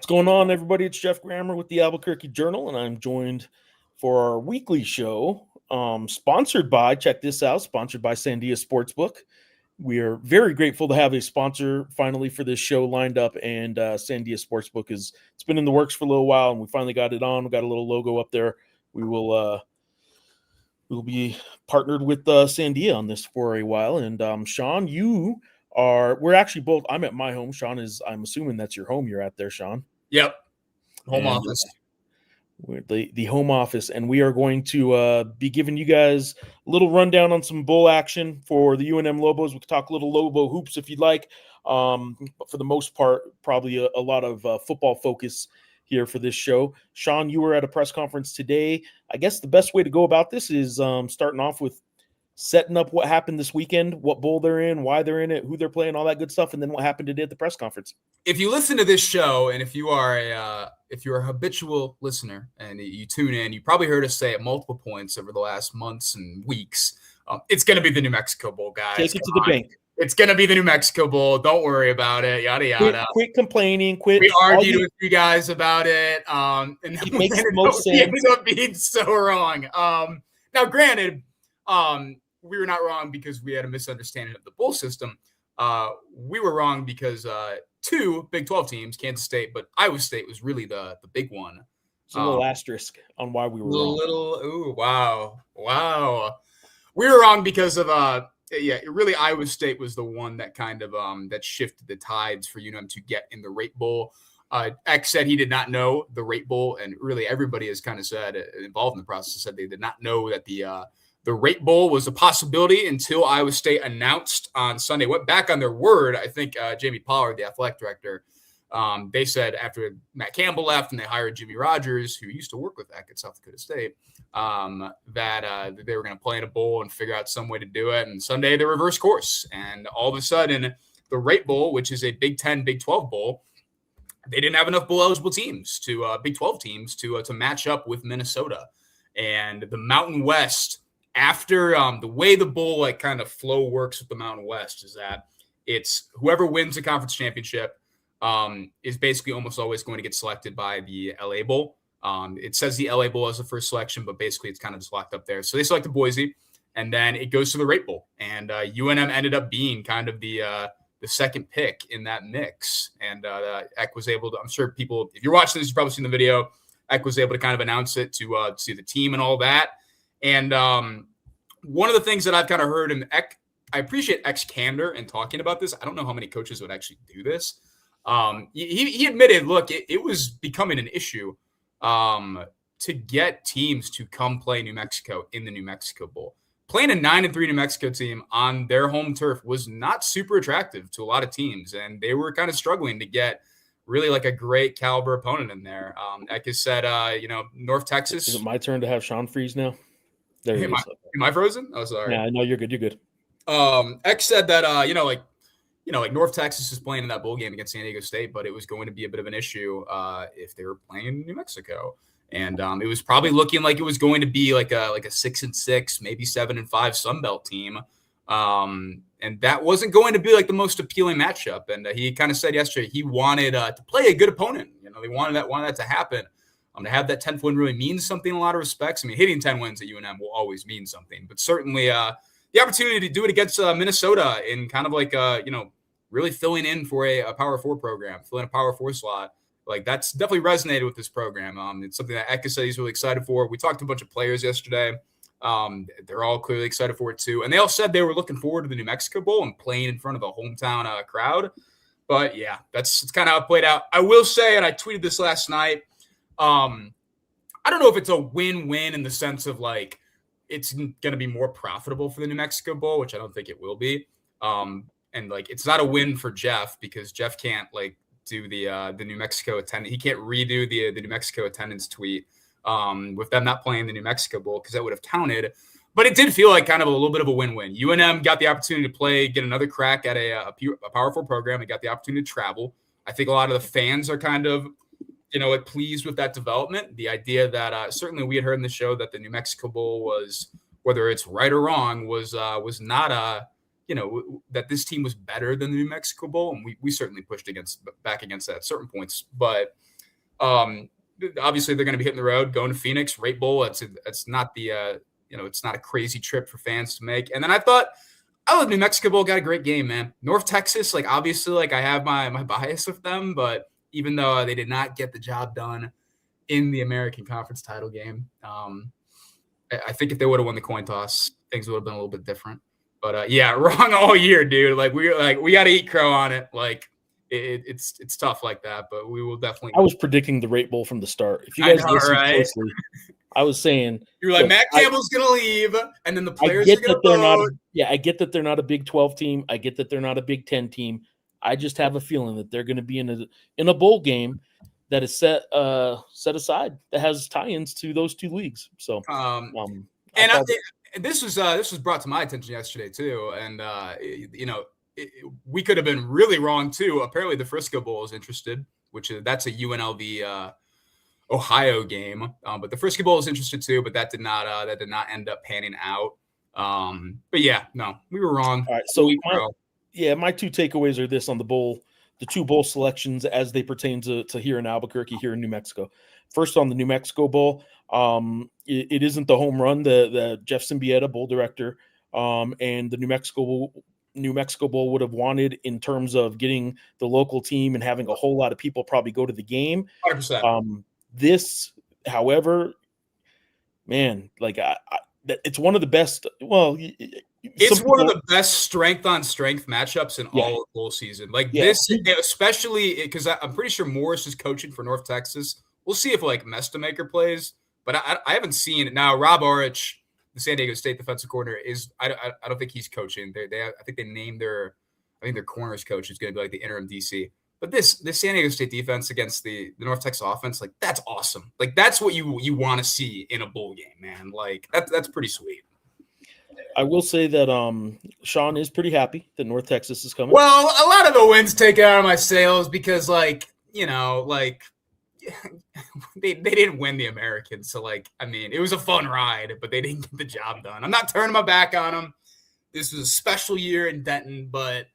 What's going on, everybody? It's Geoff Grammer with the Albuquerque Journal, and I'm joined for our weekly show, sponsored by, check this out, sponsored by Sandia Sportsbook. We are very grateful to have a sponsor finally for this show lined up, and Sandia Sportsbook it's been in the works for a little while, and we finally got it on. We got a little logo up there. We'll be partnered with Sandia on this for a while. And Sean, we're actually both. I'm at my home. Sean is. I'm assuming that's your home. You're at there, Sean. Yep. Home office. We're the home office, and we are going to be giving you guys a little rundown on some bowl action for the UNM Lobos. We can talk a little Lobo hoops if you'd like, but for the most part, probably a lot of football focus here for this show. Sean, you were at a press conference today. I guess the best way to go about this is starting off with setting up what happened this weekend, what bowl they're in, why they're in it, who they're playing, all that good stuff, and then what happened today at the press conference. If you listen to this show, and if you're a habitual listener and you tune in, you probably heard us say at multiple points over the last months and weeks, it's going to be the New Mexico Bowl, guys. Take it to the bank. It's going to be the New Mexico Bowl. Don't worry about it. Yada, yada. Quit complaining. We argued with you guys about it. And it makes the most sense. It ended up being so wrong. Now, granted, we were not wrong because we had a misunderstanding of the bowl system. We were wrong because two Big 12 teams, Kansas State, but Iowa State was really the big one. It's a little asterisk on why we were wrong. Wow. We were wrong because of really Iowa State was the one that kind of that shifted the tides for UNM to get in the Rate Bowl. X said he did not know the Rate Bowl, and really everybody has kind of said involved in the process said they did not know that the Rate Bowl was a possibility until Iowa State announced on Sunday, went back on their word. I think Jamie Pollard, the athletic director, they said after Matt Campbell left and they hired Jimmy Rogers, who used to work with Eck at South Dakota State, that they were going to play in a bowl and figure out some way to do it. And Sunday they reversed course. And all of a sudden, the Rate Bowl, which is a Big 10, Big 12 bowl, they didn't have enough bowl-eligible teams, Big 12 teams, to match up with Minnesota. And the Mountain West, after the way the bowl kind of flow works with the Mountain West is that it's whoever wins the conference championship is basically almost always going to get selected by the LA Bowl. It says the LA Bowl as the first selection, but basically it's kind of just locked up there. So they selected Boise, and then it goes to the Rate Bowl. And UNM ended up being kind of the second pick in that mix. And Eck was able to, I'm sure people, if you're watching this, you've probably seen the video, Eck was able to kind of announce it to the team and all that. And one of the things that I've kind of heard, and I appreciate Eck's candor in talking about this. I don't know how many coaches would actually do this. He admitted, look, it was becoming an issue to get teams to come play New Mexico in the New Mexico Bowl. Playing a 9-3 New Mexico team on their home turf was not super attractive to a lot of teams, and they were kind of struggling to get really like a great caliber opponent in there. Eck has said, North Texas. Is it my turn to have Sean freeze now? There am I frozen? Oh, sorry. Yeah, no, you're good. You're good. X said that, like North Texas is playing in that bowl game against San Diego State, but it was going to be a bit of an issue if they were playing New Mexico. And it was probably looking like it was going to be like a 6-6, maybe 7-5 Sun Belt team. And that wasn't going to be like the most appealing matchup. And he kind of said yesterday he wanted to play a good opponent. They wanted that to happen. To have that 10th win really means something in a lot of respects. I mean, hitting 10 wins at UNM will always mean something, but certainly the opportunity to do it against Minnesota in kind of like, really filling in for a Power 4 program, filling a Power 4 slot, like that's definitely resonated with this program. It's something that Eka said he's really excited for. We talked to a bunch of players yesterday. They're all clearly excited for it too. And they all said they were looking forward to the New Mexico Bowl and playing in front of a hometown crowd. But yeah, it's kind of how it played out. I will say, and I tweeted this last night, I don't know if it's a win-win in the sense of like it's going to be more profitable for the New Mexico Bowl, which I don't think it will be. And like it's not a win for Geoff because Geoff can't like do the New Mexico attendance. He can't redo the New Mexico attendance tweet with them not playing the New Mexico Bowl because that would have counted. But it did feel like kind of a little bit of a win-win. UNM got the opportunity to get another crack at a powerful program. They got the opportunity to travel. I think a lot of the fans are kind of pleased with that development. The idea that certainly we had heard in the show that the New Mexico Bowl was, whether it's right or wrong, was not that this team was better than the New Mexico Bowl, and we certainly pushed back against that at certain points. But Obviously, they're going to be hitting the road, going to Phoenix, Rate Bowl. It's not the it's not a crazy trip for fans to make. And then I thought, New Mexico Bowl got a great game, man. North Texas, obviously, I have my bias with them, but even though they did not get the job done in the American Conference title game, I think if they would have won the coin toss, things would have been a little bit different. But yeah, wrong all year, dude. We got to eat crow on it. It's tough like that, but we will definitely. I was predicting the Rate Bowl from the start. If you guys listen closely, I was saying you were like, Matt Campbell's going to leave, and then the players are going to vote. I get that they're not a Big 12 team. I get that they're not a Big 10 team. I just have a feeling that they're going to be in a bowl game that is set aside that has tie-ins to those two leagues. So, this was brought to my attention yesterday too, and we could have been really wrong too. Apparently, the Frisco Bowl is interested, that's a UNLV Ohio game, but the Frisco Bowl is interested too. But that did not end up panning out. But yeah, no, we were wrong. All right, so my two takeaways are this on the two bowl selections as they pertain to here in Albuquerque, here in New Mexico. First, on the New Mexico Bowl, it isn't the home run, the Geoff Symbieta, bowl director, and the New Mexico Bowl would have wanted in terms of getting the local team and having a whole lot of people probably go to the game. 100%. This, however, man, it's one of the best. Well, it's one of the best strength-on-strength matchups in all of bowl season. This, especially because I'm pretty sure Morris is coaching for North Texas. We'll see if Mestamaker plays, but I haven't seen it. Now, Rob Orich, the San Diego State defensive coordinator, I don't think he's coaching. I think they named their corners coach is going to be the interim DC. But this San Diego State defense against the North Texas offense, that's awesome. That's what you want to see in a bowl game, man. That's pretty sweet. I will say that Sean is pretty happy that North Texas is coming. Well, a lot of the wins take it out of my sails because, they didn't win the American. So, it was a fun ride, but they didn't get the job done. I'm not turning my back on them. This was a special year in Denton, but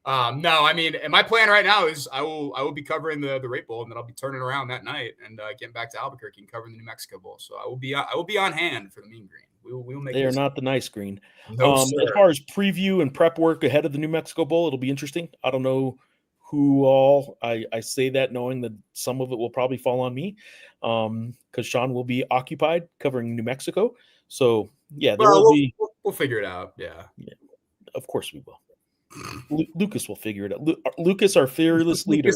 no, and my plan right now is I will be covering the Rate Bowl, and then I'll be turning around that night and getting back to Albuquerque and covering the New Mexico Bowl. So I will be on hand for the Mean Green. We will make. They are not the nice green. No, as far as preview and prep work ahead of the New Mexico Bowl, it'll be interesting. I don't know who all I say that knowing that some of it will probably fall on me, because Sean will be occupied covering New Mexico. So yeah, we'll figure it out. Yeah, of course we will. Lucas will figure it out. Lucas, our fearless leader.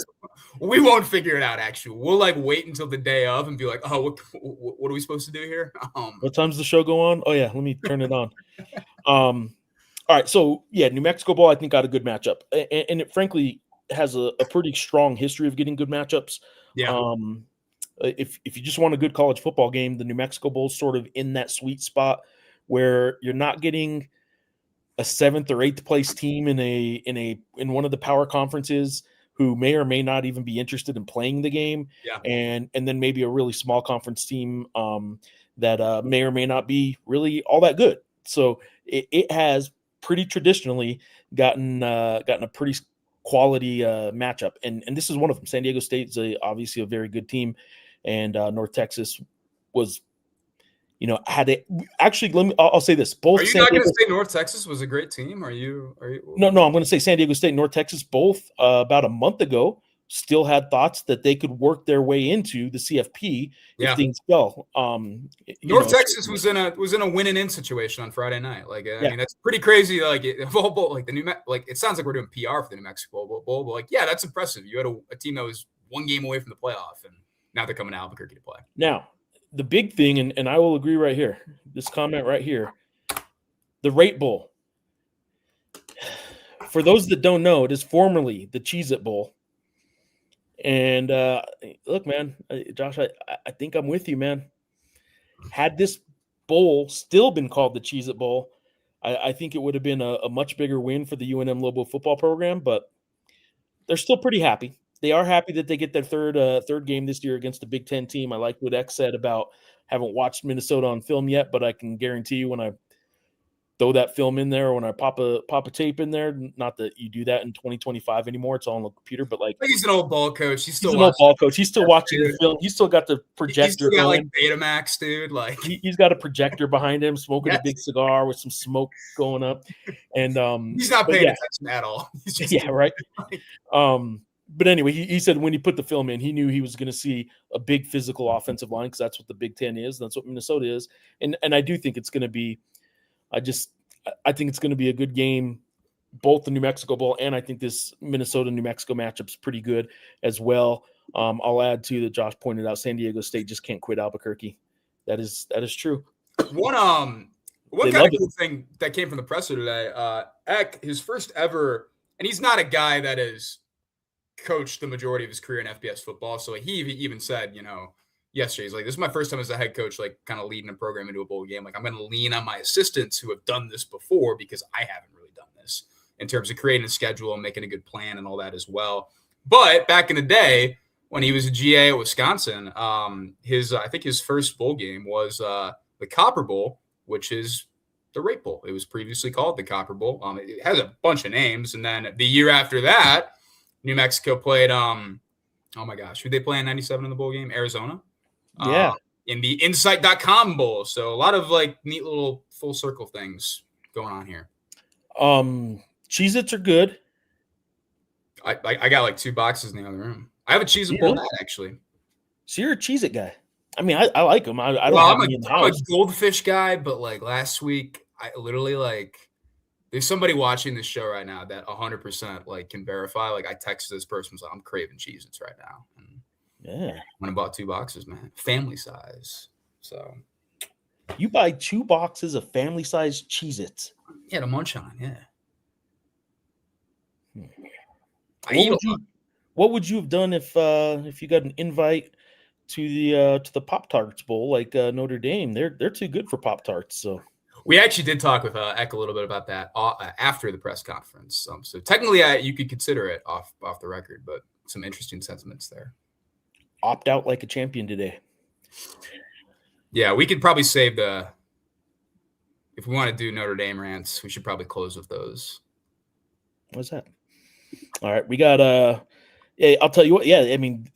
We won't figure it out. Actually, we'll wait until the day of and be like, "Oh, what are we supposed to do here?" What time's the show go on? Oh yeah, let me turn it on. All right, so yeah, New Mexico Bowl I think got a good matchup, and it frankly has a pretty strong history of getting good matchups. Yeah. If you just want a good college football game, the New Mexico Bowl is sort of in that sweet spot where you're not getting a 7th or 8th place team in one of the power conferences who may or may not even be interested in playing the game. Yeah. And then maybe a really small conference team that may or may not be really all that good. So it has pretty traditionally gotten a pretty quality matchup. And this is one of them. San Diego State is obviously a very good team. And North Texas was, had it actually. I'll say this: both. Are you not going to say North Texas was a great team? Are you? No. I'm going to say San Diego State, North Texas, both about a month ago, still had thoughts that they could work their way into the CFP if things fell. North Texas was in a win and in situation on Friday night. I mean, that's pretty crazy. It sounds like we're doing PR for the New Mexico Bowl, but that's impressive. You had a team that was one game away from the playoff, and now they're coming to Albuquerque to play. Now, the big thing, and I will agree right here, this comment right here, the Rate Bowl. For those that don't know, it is formerly the Cheez-It Bowl. And look, man, Josh, I think I'm with you, man. Had this bowl still been called the Cheez-It Bowl, I think it would have been a much bigger win for the UNM Lobo football program, but they're still pretty happy. They are happy that they get their third game this year against a Big Ten team. I like what X said about haven't watched Minnesota on film yet, but I can guarantee you when I throw that film in there, or when I pop a tape in there. Not that you do that in 2025 anymore. It's all on the computer, but like he's an old ball coach. He's an old ball coach. He's still watching the film. He's still got the projector. He's still got like Betamax, dude. Like he's got a projector behind him, smoking a big cigar with some smoke going up, and he's not paying attention at all. Right. But anyway, he said when he put the film in, he knew he was going to see a big physical offensive line, because that's what the Big Ten is. That's what Minnesota is, and I do think it's going to be. I think it's going to be a good game, both the New Mexico Bowl, and I think this Minnesota-New Mexico matchup is pretty good as well. I'll add to that Josh pointed out, San Diego State just can't quit Albuquerque. That is true. One kind of cool thing that came from the presser today, Eck, his first ever, and he's not a guy that has coached the majority of his career in FBS football. So he even said, yesterday, he's like, this is my first time as a head coach, like kind of leading a program into a bowl game. Like, I'm going to lean on my assistants who have done this before, because I haven't really done this in terms of creating a schedule and making a good plan and all that as well. But back in the day when he was a GA at Wisconsin, I think his first bowl game was the Copper Bowl, which is the Rape Bowl. It was previously called the Copper Bowl. It has a bunch of names. And then the year after that, New Mexico played, oh my gosh, who they play in 97 in the bowl game? Arizona. In the Insight.com Bowl. So a lot of like neat little full circle things going on here. Cheez-Its are good. I got like 2 boxes in the other room. I have a Cheez-It bowl hat, actually. So you're a Cheez-It guy. I mean, I like them. I don't have any in the house. I'm a Goldfish guy, but like last week, I literally like, there's somebody watching this show right now that 100% like can verify. Like I texted this person, was like, I'm craving Cheez-Its right now. And went and bought 2 boxes, man. Family size. So you buy 2 boxes of family size Cheez-Its. Yeah, to munch on, yeah. What would you have done if you got an invite to the Pop-Tarts Bowl like Notre Dame? They're too good for Pop-Tarts. So we actually did talk with Eck a little bit about that after the press conference. So technically, you could consider it off the record, but some interesting sentiments there. Opt out like a champion today. Yeah, we could probably save if we want to do Notre Dame rants, we should probably close with those. What's that? All right, we got I'll tell you what. Yeah, I mean,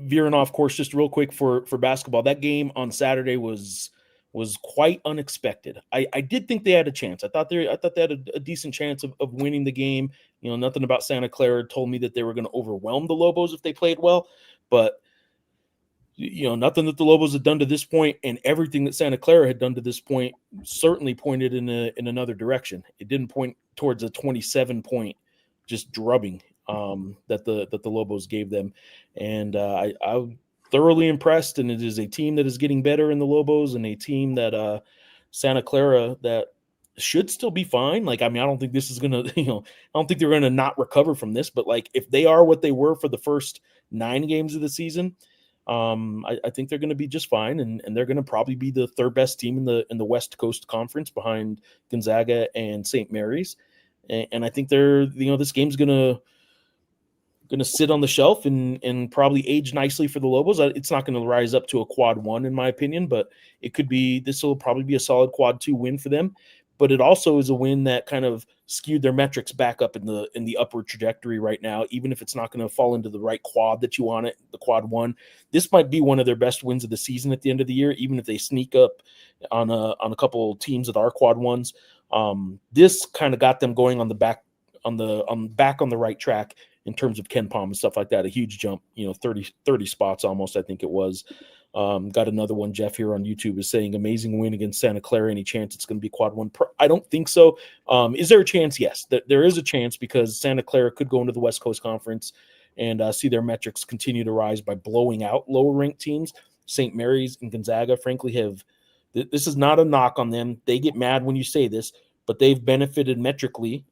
veering off course just real quick for basketball. That game on Saturday was quite unexpected. I did think they had a chance. I thought they had a decent chance of winning the game. Nothing about Santa Clara told me that they were going to overwhelm the Lobos if they played well, but nothing that the Lobos had done to this point, and everything that Santa Clara had done to this point certainly pointed in another direction. It didn't point towards a 27-point just drubbing that the Lobos gave them, and I'm thoroughly impressed. And it is a team that is getting better in the Lobos, and a team that Santa Clara that should still be fine. Like, I mean, I don't think this is gonna, I don't think they're gonna not recover from this. But like, if they are what they were for the first 9 games of the season, I think they're going to be just fine, and they're going to probably be the 3rd best team in the West Coast Conference behind Gonzaga and St. Mary's. And I think this game's going to sit on the shelf and probably age nicely for the Lobos. It's not going to rise up to a quad 1 in my opinion, but this will probably be a solid quad 2 win for them. But it also is a win that kind of skewed their metrics back up in the upward trajectory right now, even if it's not going to fall into the right quad that you want it, the quad 1. This might be one of their best wins of the season at the end of the year, even if they sneak up on a couple teams that are quad 1s. This kind of got them going on the right track in terms of Ken Palm and stuff like that. A huge jump, 30 spots almost, I think it was. Got another one. Geoff here on YouTube is saying amazing win against Santa Clara. Any chance it's going to be quad 1? I don't think so. Is there a chance? Yes, there is a chance, because Santa Clara could go into the West Coast Conference and see their metrics continue to rise by blowing out lower ranked teams. St. Mary's and Gonzaga, frankly, this is not a knock on them. They get mad when you say this, but they've benefited metrically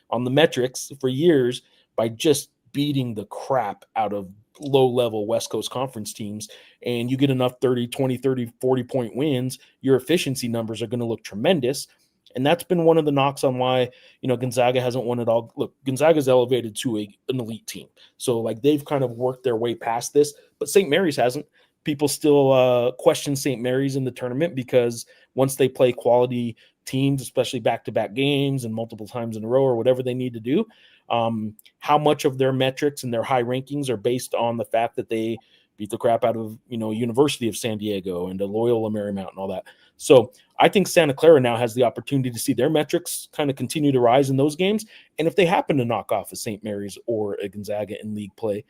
on the metrics for years by just beating the crap out of low-level West Coast Conference teams. And you get enough 30, 20, 30, 40-point wins, your efficiency numbers are going to look tremendous. And that's been one of the knocks on why, Gonzaga hasn't won it all. Look, Gonzaga's elevated to an elite team. So, like, they've kind of worked their way past this, but St. Mary's hasn't. People still question St. Mary's in the tournament because once they play quality teams, especially back-to-back games and multiple times in a row or whatever they need to do. How much of their metrics and their high rankings are based on the fact that they beat the crap out of, University of San Diego and Loyola Marymount and all that. So I think Santa Clara now has the opportunity to see their metrics kind of continue to rise in those games. And if they happen to knock off a St. Mary's or a Gonzaga in league play,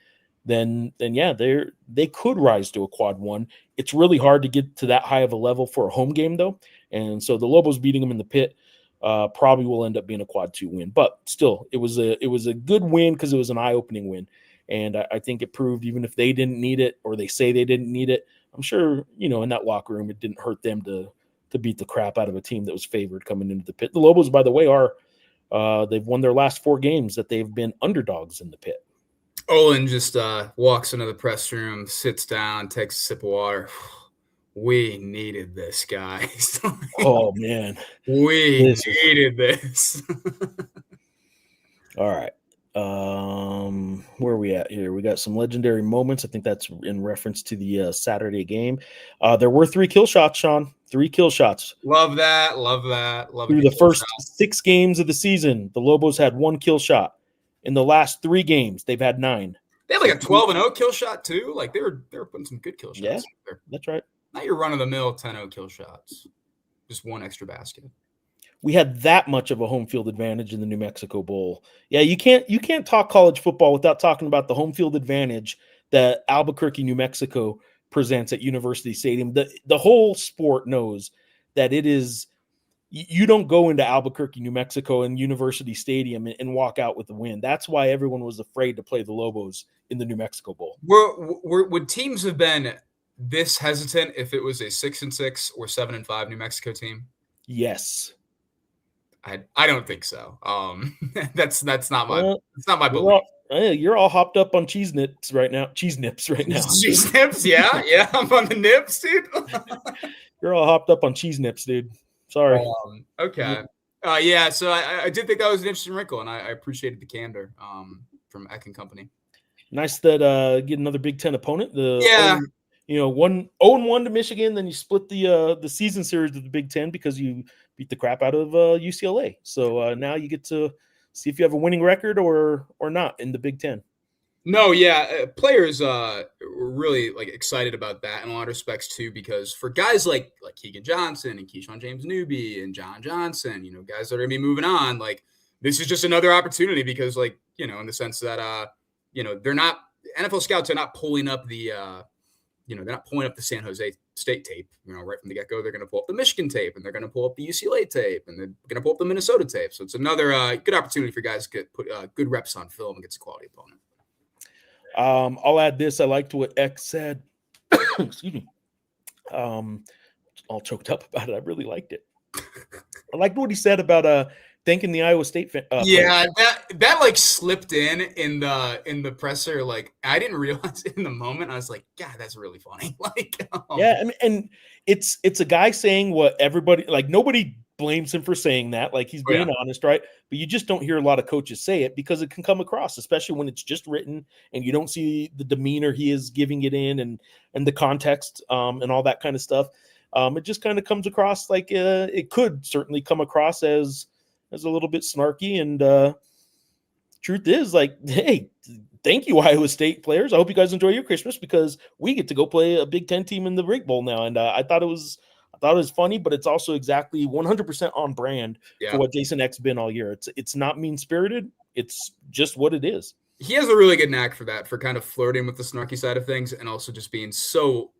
then yeah, they could rise to a quad one. It's really hard to get to that high of a level for a home game, though. And so the Lobos beating them in the pit probably will end up being a quad two win. But still, it was a good win because it was an eye-opening win. And I think it proved, even if they didn't need it or they say they didn't need it, I'm sure, in that locker room, it didn't hurt them to beat the crap out of a team that was favored coming into the pit. The Lobos, by the way, they've won their last 4 games that they've been underdogs in the pit. Olin just walks into the press room, sits down, takes a sip of water. We needed this, guys. Oh, man. We needed this. All right. Where are we at here? We got some legendary moments. I think that's in reference to the Saturday game. There were 3 kill shots, Sean. 3 kill shots. Love that. Through the first 6 games of the season, the Lobos had 1 kill shot. In the last 3 games, they've had 9. They had like a 12-0 kill shot too. Like they were putting some good kill shots. Yeah, that's right. Not your run-of-the-mill 10-0 kill shots. Just 1 extra basket. We had that much of a home field advantage in the New Mexico Bowl. Yeah, you can't talk college football without talking about the home field advantage that Albuquerque, New Mexico presents at University Stadium. The whole sport knows that it is. You don't go into Albuquerque, New Mexico and University Stadium and walk out with a win. That's why everyone was afraid to play the Lobos in the New Mexico Bowl. Would teams have been this hesitant if it was a 6-6 or 7-5 New Mexico team? Yes. I don't think so. That's not my belief. You're all hopped up on cheese nips right now. Cheese nips, yeah. I'm on the nips, dude. You're all hopped up on cheese nips, dude. Sorry. Okay. Yeah. So I did think that was an interesting wrinkle, and I appreciated the candor from Eck and Company. Nice that get another Big Ten opponent. 1-1 to Michigan, then you split the season series of the Big Ten because you beat the crap out of UCLA. So now you get to see if you have a winning record or not in the Big Ten. No, yeah, players were really excited about that in a lot of respects too, because for guys like Keegan Johnson and Keyshawn James Newby and John Johnson, guys that are gonna be moving on, this is just another opportunity because in the sense that they're not NFL scouts are not pulling up the they're not pulling up the San Jose State tape, right from the get-go. They're going to pull up the Michigan tape, and they're going to pull up the UCLA tape, and they're going to pull up the Minnesota tape. So it's another good opportunity for guys to put good reps on film against a quality opponent. I'll add this. I liked what X said. Excuse me. All choked up about it. I really liked it. I liked what he said about thanking the Iowa State fan. Yeah, that slipped in the presser. I didn't realize it in the moment. I was like, God, that's really funny. Yeah, I mean, and it's a guy saying what everybody nobody blames him for saying that. He's being honest, right? But you just don't hear a lot of coaches say it because it can come across, especially when it's just written and you don't see the demeanor he is giving it in and the context and all that kind of stuff. It just kind of comes across it could certainly come across as a little bit snarky. And truth is, hey, thank you, Iowa State players. I hope you guys enjoy your Christmas because we get to go play a Big Ten team in the Rig Bowl now. And I thought it was funny, but it's also exactly 100% on brand for what Jason Eck's been all year. It's not mean-spirited. It's just what it is. He has a really good knack for that, for kind of flirting with the snarky side of things and also just being so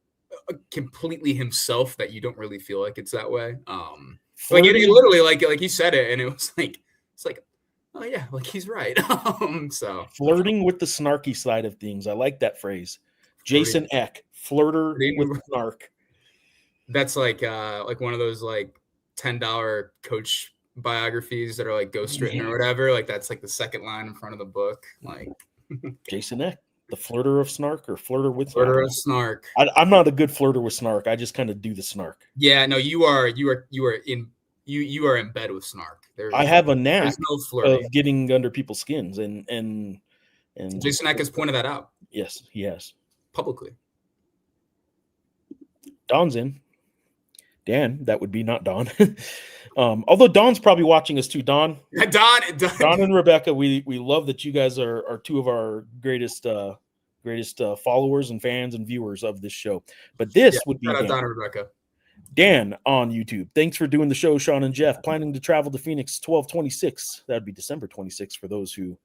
completely himself that you don't really feel like it's that way. It literally, like he said it, and it was oh yeah, he's right. So flirting with the snarky side of things. I like that phrase. Jason Eck, flirter with snark. That's one of those $10 coach biographies that are ghostwritten or whatever. That's the second line in front of the book. Jason Eck, the flirter of snark or flirter with snark. I'm not a good flirter with snark. I just kind of do the snark. Yeah, no, you are in bed with snark. I have a knack no of getting under people's skins and Jason Eck has pointed that out. Yes, he has. Publicly. Don's in. Dan, that would be not Don. Although Don's probably watching us too. Don and Rebecca, we love that you guys are two of our greatest followers and fans and viewers of this show. But this would be Dan. Don and Rebecca. Dan on YouTube. Thanks for doing the show, Sean and Geoff. Planning to travel to Phoenix 12/26. That would be December 26th for those who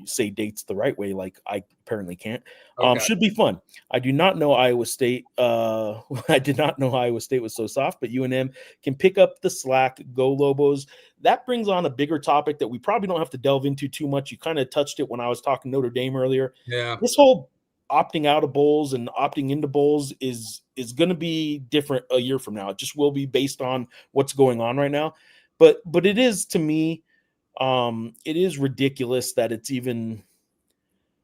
say dates the right way, like I apparently can't. Okay. Should be fun. I do not know Iowa State. I did not know Iowa State was so soft, but UNM can pick up the slack. Go Lobos. That brings on a bigger topic that we probably don't have to delve into too much. You kind of touched it when I was talking Notre Dame earlier. Yeah. This whole opting out of bowls and opting into bowls is going to be different a year from now. It just will be based on what's going on right now. But it is, to me, it is ridiculous that it's even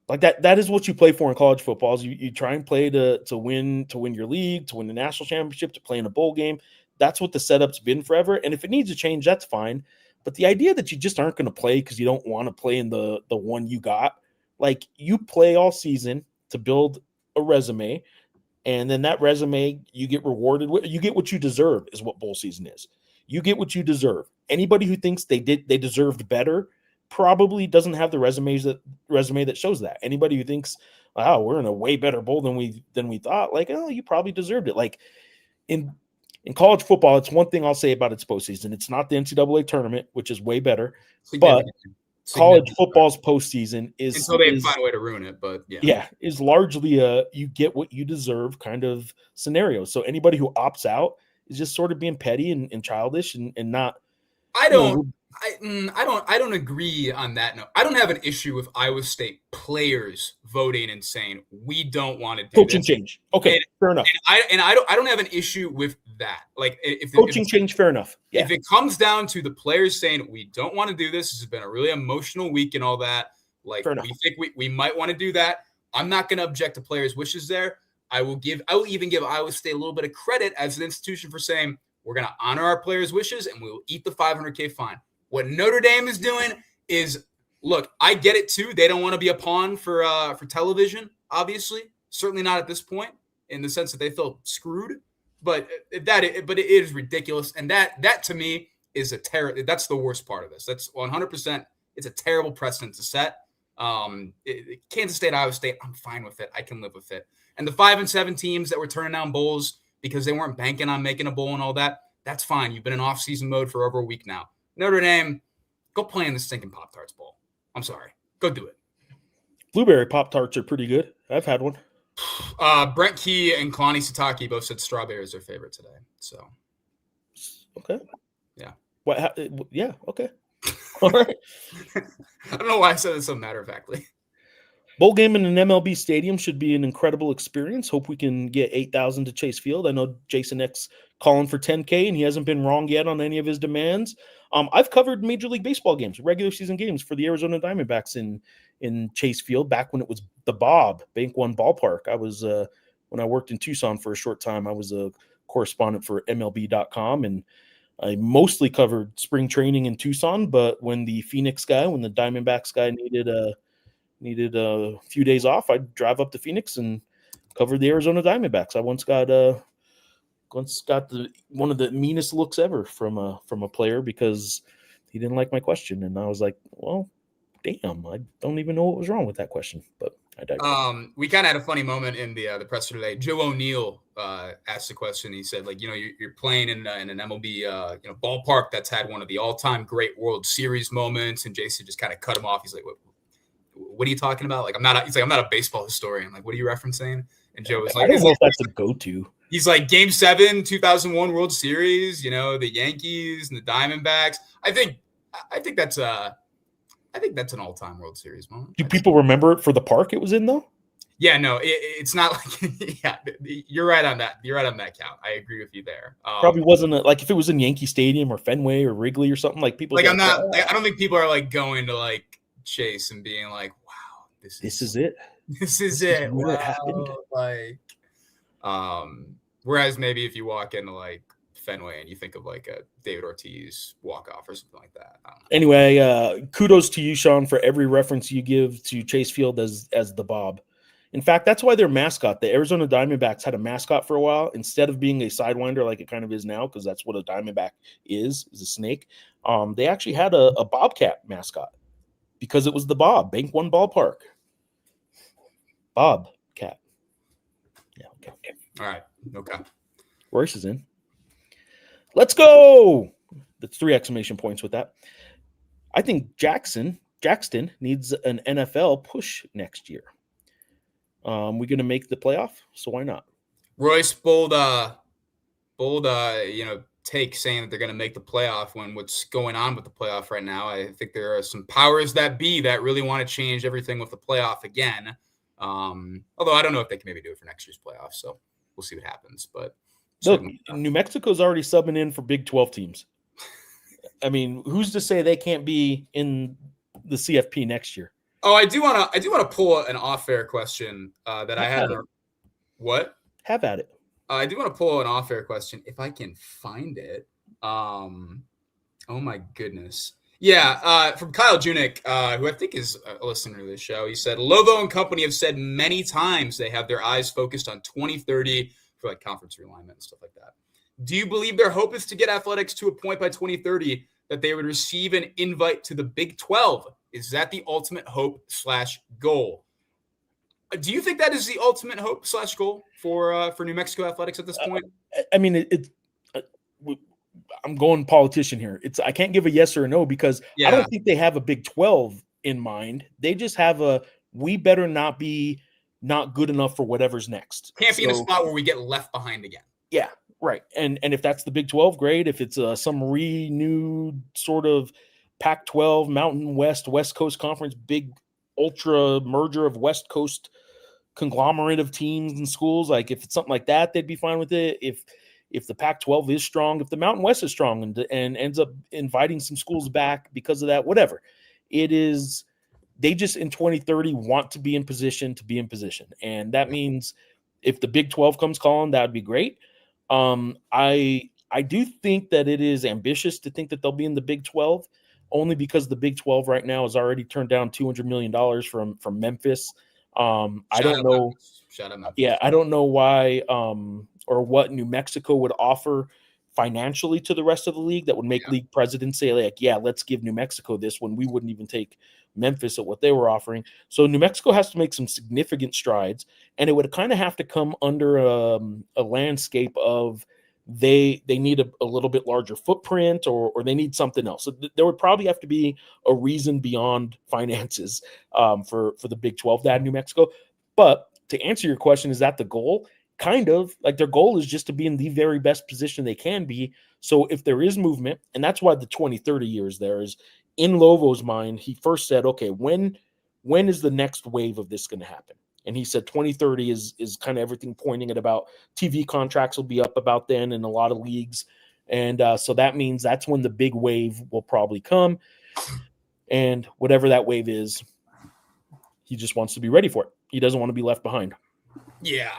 like that. That is what you play for in college football. Is you try and play to win your league, to win the national championship, to play in a bowl game. That's what the setup's been forever. And if it needs to change, that's fine. But the idea that you just aren't going to play because you don't want to play in the one you got, like, you play all season to build a resume, and then that resume you get rewarded with. You get what you deserve is what bowl season is. You get what you deserve. Anybody who thinks they deserved better probably doesn't have the resume that shows that. Anybody who thinks, wow, we're in a way better bowl than we thought, like, oh, you probably deserved it. Like in college football, it's one thing I'll say about its postseason. It's not the NCAA tournament, which is way better, but college football's postseason is until they find a way to ruin it. But is largely a you get what you deserve kind of scenario. So anybody who opts out is just sort of being petty and childish and not. I don't agree on that. No, I don't have an issue with Iowa State players voting and saying we don't want to do coaching this. Change. Okay, fair enough. And I don't have an issue with that. Like if coaching change, fair enough. Yeah. If it comes down to the players saying we don't want to do this has been a really emotional week and all that. Like we think we might want to do that. I'm not going to object to players' wishes there. I will even give Iowa State a little bit of credit as an institution for saying we're going to honor our players' wishes and we will eat the $500K fine. What Notre Dame is doing is, look, I get it too. They don't want to be a pawn for television, obviously. Certainly not at this point, in the sense that they feel screwed. But it is ridiculous, and that to me is that's the worst part of this. That's 100%. It's a terrible precedent to set. Kansas State, Iowa State, I'm fine with it. I can live with it. And the 5-7 teams that were turning down bowls because they weren't banking on making a bowl and all that, that's fine. You've been in off-season mode for over a week now. Notre Dame, go play in the stinking Pop-Tarts Bowl. I'm sorry. Go do it. Blueberry Pop-Tarts are pretty good. I've had one. Brent Key and Kalani Sitake both said strawberry is their favorite today. So, okay. Yeah. What? Yeah, okay. All right. I don't know why I said it so matter-of-factly. Bowl game in an MLB stadium should be an incredible experience. Hope we can get 8,000 to Chase Field. I know Jason X calling for 10K, and he hasn't been wrong yet on any of his demands. I've covered Major League Baseball games, regular season games for the Arizona Diamondbacks in Chase Field back when it was the Bob Bank One ballpark. I was when I worked in Tucson for a short time. I was a correspondent for MLB.com, and I mostly covered spring training in Tucson. But when the Diamondbacks guy needed a few days off, I'd drive up to Phoenix and cover the Arizona Diamondbacks. I once got one of the meanest looks ever from a player because he didn't like my question, and I was like, well, damn, I don't even know what was wrong with that question, but I digress. We kind of had a funny moment in the presser today. Joe O'Neill asked the question. He said, like, you're playing in an MLB ballpark that's had one of the all-time great World Series moments, and Jason just kind of cut him off. He's like, what are you talking about? Like, I'm not a baseball historian. Like, what are you referencing? And Joe was like, I don't know if that's a go-to. He's like, Game 7, 2001 World Series, the Yankees and the Diamondbacks. I think that's an all-time World Series moment. Do people remember it for the park it was in, though? Yeah, no, it's not like, yeah, you're right on that. You're right on that count. I agree with you there. Probably wasn't like if it was in Yankee Stadium or Fenway or Wrigley or something, like people. Like, I don't think people are like going to like Chase and being like, wow, this is it. This is it. Wow. It happened. Like, whereas maybe if you walk into like Fenway and you think of like a David Ortiz walk-off or something like that. Anyway, kudos to you, Sean, for every reference you give to Chase Field as the Bob. In fact, that's why their mascot, the Arizona Diamondbacks, had a mascot for a while instead of being a sidewinder like it kind of is now, because that's what a Diamondback is a snake. They actually had a Bobcat mascot because it was the Bank One Ballpark. Bobcat. Yeah, okay. All right. Okay. Royce is in. Let's go. That's 3 exclamation points with that. I think Jackson needs an NFL push next year. We're going to make the playoff, so why not? Royce, bold, take saying that they're going to make the playoff when what's going on with the playoff right now. I think there are some powers that be that really want to change everything with the playoff again. Although I don't know if they can maybe do it for next year's playoff, so we'll see what happens. But look, New Mexico's already subbing in for Big 12 teams. I mean, who's to say they can't be in the CFP next year? Oh, I do want to pull an off-air question that I had. What? Have at it. I do want to pull an off-air question if I can find it. Oh my goodness. Yeah, from Kyle Junick, who I think is a listener to this show. He said, Lobo and company have said many times they have their eyes focused on 2030 for like conference realignment and stuff like that. Do you believe their hope is to get athletics to a point by 2030 that they would receive an invite to the Big 12? Is that the ultimate hope / goal? Do you think that is the ultimate hope / goal for New Mexico athletics at this point? I mean, I'm going politician here. I can't give a yes or a no because I don't think they have a Big 12 in mind. They just have we better not be not good enough for whatever's next. Can't be in a spot where we get left behind again. Yeah, right. And if that's the Big 12, great. If it's some renewed sort of Pac-12, Mountain West Coast Conference, big ultra merger of West Coast conglomerate of teams and schools, like if it's something like that, they'd be fine with it. If the Pac-12 is strong, if the Mountain West is strong and ends up inviting some schools back because of that, whatever it is, they just in 2030 want to be in position and that means if the Big 12 comes calling, that would be great. I do think that it is ambitious to think that they'll be in the Big 12, only because the Big 12 right now has already turned down $200 million from Memphis. I don't know. Yeah, I don't know why or what New Mexico would offer financially to the rest of the league that would make league presidents say like, yeah, let's give New Mexico this when we wouldn't even take Memphis at what they were offering. So New Mexico has to make some significant strides, and it would kind of have to come under a landscape of they need a little bit larger footprint or they need something else. So there would probably have to be a reason beyond finances for the Big 12 to add New Mexico. But to answer your question, is that the goal? Kind of. Like their goal is just to be in the very best position they can be. So if there is movement, and that's why the 2030 years there is in Lobo's mind, he first said, okay, when is the next wave of this going to happen? And he said 2030 is kind of everything pointing at about TV contracts will be up about then in a lot of leagues. And so that means that's when the big wave will probably come. And whatever that wave is, he just wants to be ready for it. He doesn't want to be left behind. Yeah.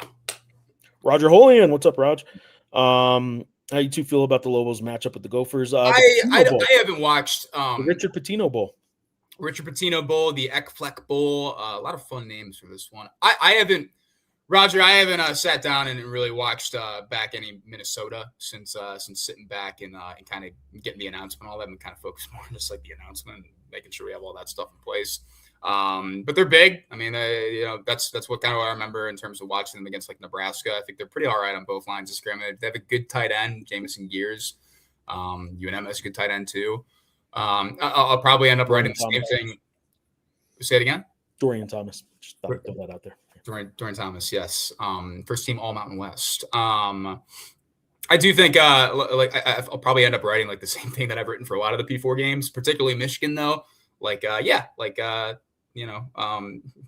Roger Holian, what's up, Raj? How you two feel about the Lobos matchup with the Gophers? I haven't watched the Richard Pitino Bowl. Richard Pitino Bowl, the Ekfleck Bowl, a lot of fun names for this one. I haven't sat down and really watched back any Minnesota since sitting back and kind of getting the announcement, all that, and kind of focused more on just like the announcement and making sure we have all that stuff in place. But they're big. I mean, that's what kind of what I remember in terms of watching them against like Nebraska. I think they're pretty all right on both lines of scrimmage. They have a good tight end, Jamison Gears. UNM has a good tight end too. I'll probably end up writing the same thing. Say it again. Dorian Thomas. Just thought I'd throw that out there. Dorian Thomas, yes. First team All Mountain West. I do think I'll probably end up writing like the same thing that I've written for a lot of the P4 games, particularly Michigan though.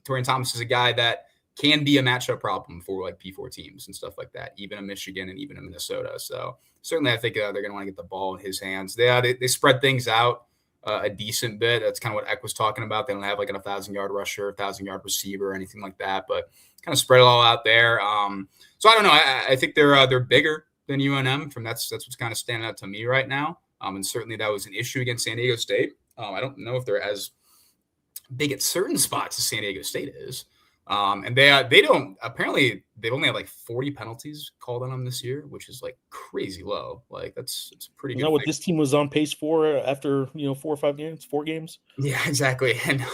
Dorian Thomas is a guy that can be a matchup problem for like P4 teams and stuff like that, even in Michigan and even in Minnesota. So certainly I think they're going to want to get the ball in his hands. They spread things out a decent bit. That's kind of what Eck was talking about. They don't have like an 1,000-yard rusher, 1,000-yard receiver or anything like that, but kind of spread it all out there. So I don't know. I think they're bigger than UNM. That's what's kind of standing out to me right now. And certainly that was an issue against San Diego State. I don't know if they're as big at certain spots as San Diego State is. And they don't, apparently they've only had like 40 penalties called on them this year, which is like crazy low. Like it's pretty good. You know what this team was on pace for after 4 or 5 games, 4 games? Yeah, exactly. And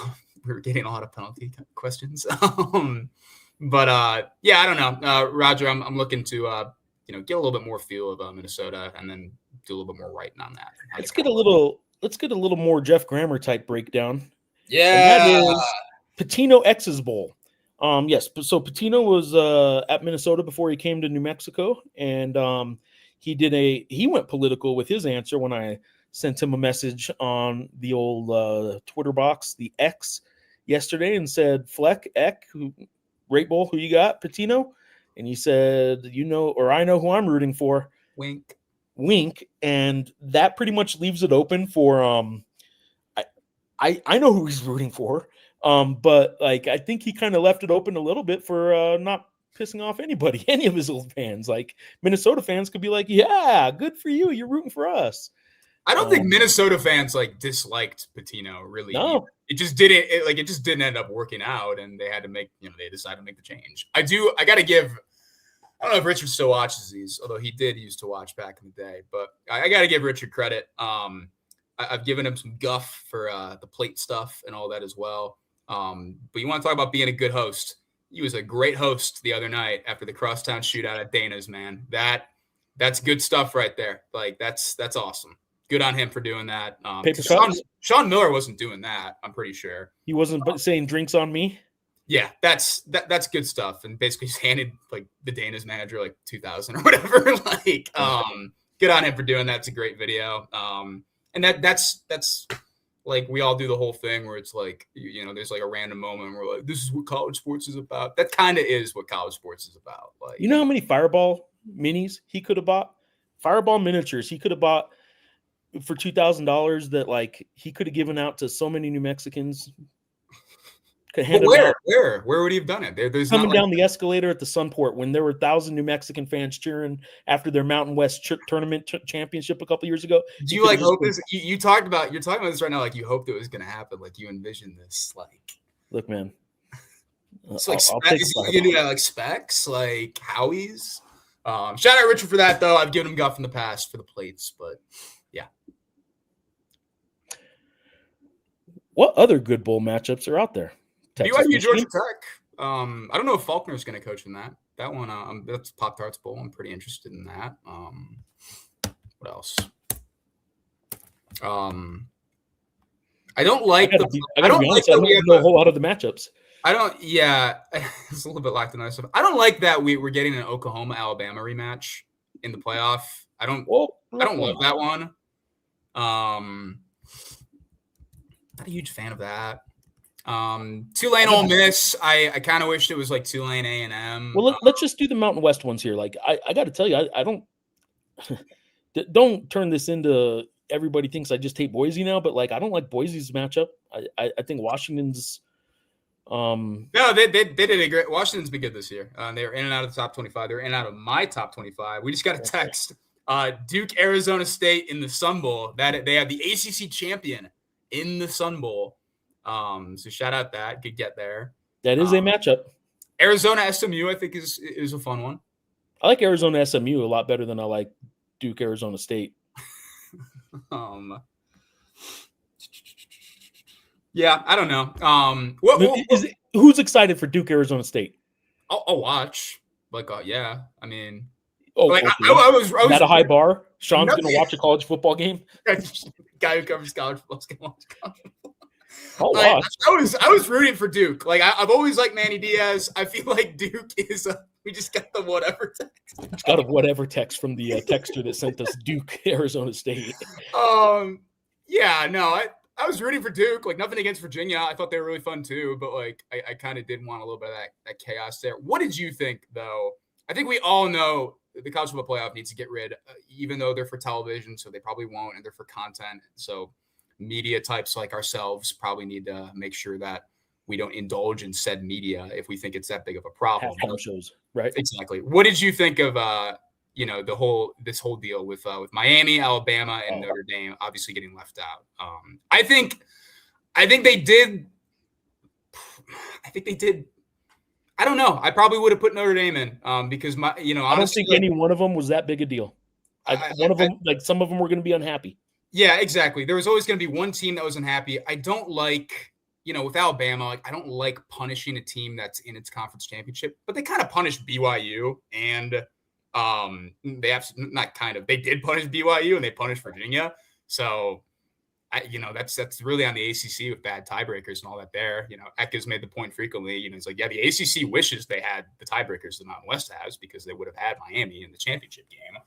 we were getting a lot of penalty questions. But yeah, I don't know. Roger, I'm looking to get a little bit more feel of Minnesota and then do a little bit more writing on that. Let's get a little more Geoff Grammer type breakdown. Yeah. And that is Patino X's Bowl. Yes, so Patino was at Minnesota before he came to New Mexico, and he went political with his answer when I sent him a message on the old Twitter box, the X, yesterday, and said, Fleck, Eck, Great Bowl, who you got, Patino? And he said, I know who I'm rooting for. Wink. And that pretty much leaves it open for I know who he's rooting for. But like I think he kind of left it open a little bit for not pissing off anybody, any of his old fans. Like Minnesota fans could be like, yeah, good for you. You're rooting for us. I don't think Minnesota fans like disliked Patino really. No. It just didn't end up working out, and they had to they decided to make the change. I got to give, I don't know if Richard still watches these, although he did used to watch back in the day, but I got to give Richard credit. I've given him some guff for the plate stuff and all that as well. But you want to talk about being a good host. He was a great host the other night after the crosstown shootout at Dana's, man. That's good stuff right there. Like that's awesome. Good on him for doing that. Sean Miller wasn't doing that, I'm pretty sure. He wasn't saying drinks on me. Yeah, that's good stuff. And basically just handed like the Dana's manager like 2,000 or whatever. Like, good on him for doing that. It's a great video. And that's like we all do the whole thing where it's like, there's like a random moment where we're like, this is what college sports is about. That kind of is what college sports is about. Like, you know how many Fireball minis he could have bought? Fireball miniatures he could have bought for $2,000 that like he could have given out to so many New Mexicans. Where would he have done it? There's coming down the escalator at the Sunport when there were 1,000 New Mexican fans cheering after their Mountain West tournament championship a couple years ago. Do you like hope this? You're talking about this right now. Like you hoped it was going to happen. Like you envisioned this. Like, look, man. It's like you do that like Specs, like Howie's. Shout out Richard for that though. I've given him guff in the past for the plates, but yeah. What other good bowl matchups are out there? BYU Georgia Tech. I don't know if Faulkner's going to coach in that. That one, that's Pop-Tarts Bowl. I'm pretty interested in that. What else? I don't like I don't know a whole lot of the matchups. It's a little bit like the nice stuff. I don't like that we're getting an Oklahoma-Alabama rematch in the playoff. I don't love that one. Not a huge fan of that. Tulane Ole Miss. I kind of wished it was like Tulane A&M. Well, let's just do the Mountain West ones here. Like I got to tell you, I don't turn this into everybody thinks I just hate Boise now, but like I don't like Boise's matchup. I think Washington's. No, they did a great. Washington's been good this year. They were in and out of the top 25. They were in and out of my top 25. We just got a text. Duke, Arizona State in the Sun Bowl. That they have the ACC champion in the Sun Bowl. So shout out that. Good get there. That is a matchup. Arizona SMU, I think, is a fun one. I like Arizona SMU a lot better than I like Duke Arizona State. Yeah, I don't know. Who's excited for Duke Arizona State? I'll watch. Like, yeah. I mean, okay. I was at a high bar. Sean's going to watch a college football game. Guy who covers college football is going to watch college football. I was rooting for Duke. Like I've always liked Manny Diaz. I feel like Duke is. We just got the whatever text. Just got a whatever text from the texter that sent us Duke, Arizona State. Yeah, no, I was rooting for Duke. Like nothing against Virginia. I thought they were really fun too. But like I kind of did want a little bit of that chaos there. What did you think though? I think we all know the college football playoff needs to get rid, even though they're for television, so they probably won't, and they're for content. So media types like ourselves probably need to make sure that we don't indulge in said media if we think it's that big of a problem. Halftime shows, right? Exactly. What did you think of this whole deal with Miami, Alabama, and Notre Dame obviously getting left out? I think they did I don't know. I probably would have put Notre Dame in because honestly, I don't think any one of them was that big a deal. Some of them were going to be unhappy. Yeah, exactly. There was always going to be one team that was unhappy. I don't like, with Alabama, I don't like punishing a team that's in its conference championship, but they kind of punished BYU and they did punish BYU and they punished Virginia. So that's really on the ACC with bad tiebreakers and all that there. Eck made the point frequently, it's like, yeah, the ACC wishes they had the tiebreakers the Mountain West has because they would have had Miami in the championship game.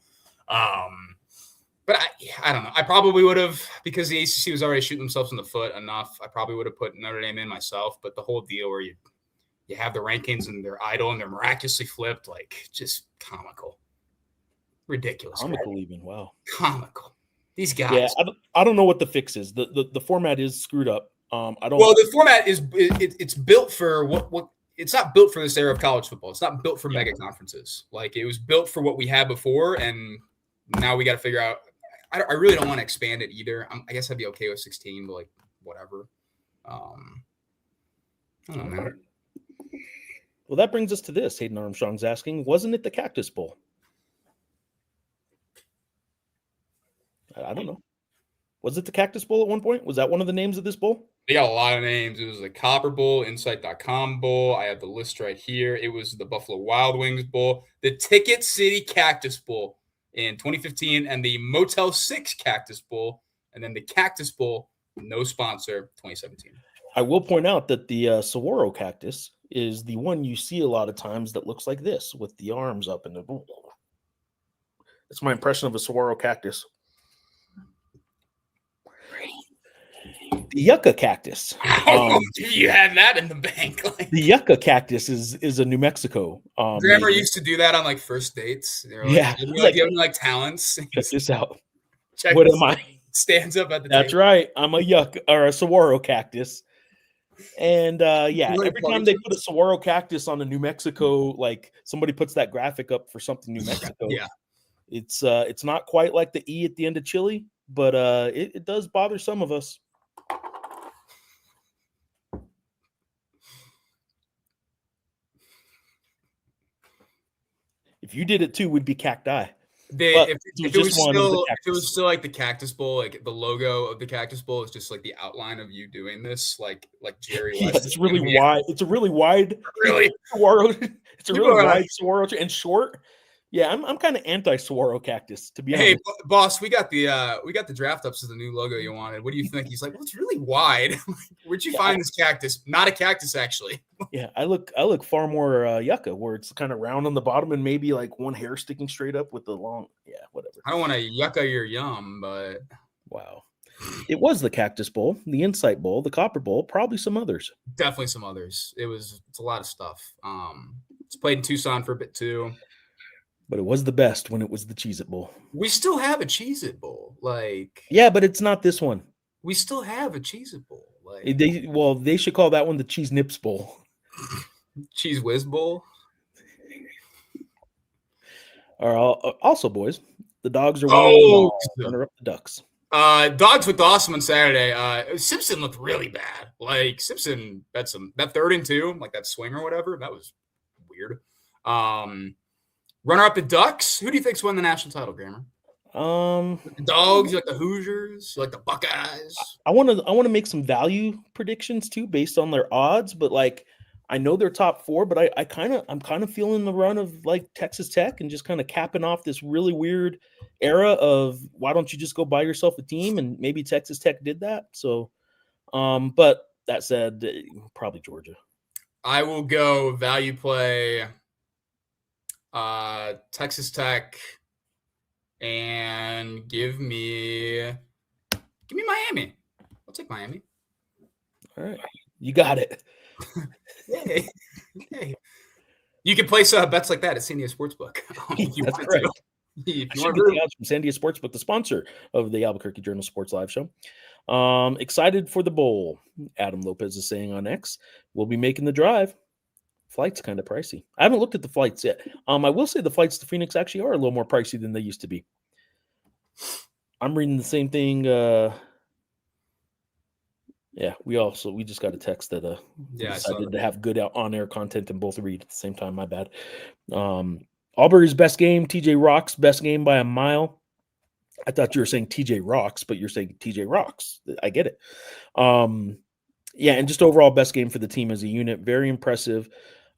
But I don't know. I probably would have, because the ACC was already shooting themselves in the foot enough, I probably would have put Notre Dame in myself. But the whole deal where you have the rankings and they're idle and they're miraculously flipped, just comical. Ridiculous. Comical even. Wow. Comical. These guys. Yeah, I don't know what the fix is. The format is screwed up. Well, the format is it's built for what it's not built for this era of college football. It's not built for mega conferences. It was built for what we had before, and now we got to figure out. I really don't want to expand it either. I guess I'd be okay with 16, but whatever. I don't know. Well, that brings us to this. Hayden Armstrong's asking, wasn't it the Cactus Bowl? I don't know. Was it the Cactus Bowl at one point? Was that one of the names of this bowl? They got a lot of names. It was the Copper Bowl, Insight.com Bowl. I have the list right here. It was the Buffalo Wild Wings Bowl, the Ticket City Cactus Bowl in 2015, and the Motel 6 Cactus Bowl, and then the Cactus Bowl, no sponsor, 2017. I will point out that the saguaro cactus is the one you see a lot of times that looks like this with the arms up. That's my impression of a saguaro cactus. The yucca cactus. You had that in the bank. The yucca cactus is a New Mexico. Grandma used to do that on first dates. Yeah, you have talents. Check this out. What am I? Stands up at the That's table. right. I'm a yucca or a saguaro cactus. And every time they put a saguaro cactus on a New Mexico, somebody puts that graphic up for something New Mexico. Yeah, it's not quite like the E at the end of chili, but it does bother some of us. If you did it too, we'd be cacti. If it was still like the Cactus Bowl, the logo of the Cactus Bowl is just the outline of you doing this, like Jerry West. Yeah, it's really wide. It's a really wide. Really, saguaro. It's a really wide saguaro and short. Yeah, I'm kind of anti-saguaro cactus, to be honest. Hey, boss, we got the draft ups of the new logo you wanted. What do you think? He's like, well, it's really wide. Where'd you find this cactus? Not a cactus, actually. Yeah, I look far more yucca, where it's kind of round on the bottom and maybe one hair sticking straight up with the long. Yeah, whatever. I don't want to yucca your yum, but wow, it was the Cactus Bowl, the Insight Bowl, the Copper Bowl, probably some others. Definitely some others. It's a lot of stuff. It's played in Tucson for a bit too. But it was the best when it was the Cheez-It Bowl. We still have a Cheez-It Bowl. Yeah, but it's not this one. We still have a Cheez-It Bowl. They should call that one the Cheese Nips Bowl. Cheese Whiz Bowl. Also, boys, the Dogs are runner up the Ducks. Dogs looked awesome on Saturday. Simpson looked really bad. Simpson bet that 3rd and 2, that swing or whatever. That was weird. Runner up the Ducks. Who do you think's won the national title, Grammer? The Dogs, you like the Hoosiers, you like the Buckeyes. I want to make some value predictions too, based on their odds. But I know they're top 4, but I'm kind of feeling the run of Texas Tech and just kind of capping off this really weird era of why don't you just go buy yourself a team, and maybe Texas Tech did that. So, but that said, probably Georgia. I will go value play. Texas Tech, and give me Miami. I'll take Miami. All right, you got it. Hey. You can place bets like that at Sandia Sportsbook. That's right. I should get the odds from Sandia Sportsbook, the sponsor of the Albuquerque Journal Sports Live Show. Excited for the bowl. Adam Lopez is saying on X, we'll be making the drive. Flight's kind of pricey. I haven't looked at the flights yet. I will say the flights to Phoenix actually are a little more pricey than they used to be. I'm reading the same thing. Yeah, we just got a text that we Yeah, I saw decided to that. have good on-air content and both read at the same time. My bad. Aubrey's best game, TJ Rock's best game by a mile. I thought you were saying TJ Rocks, but you're saying TJ Rocks. I get it. Yeah, and just overall best game for the team as a unit. Very impressive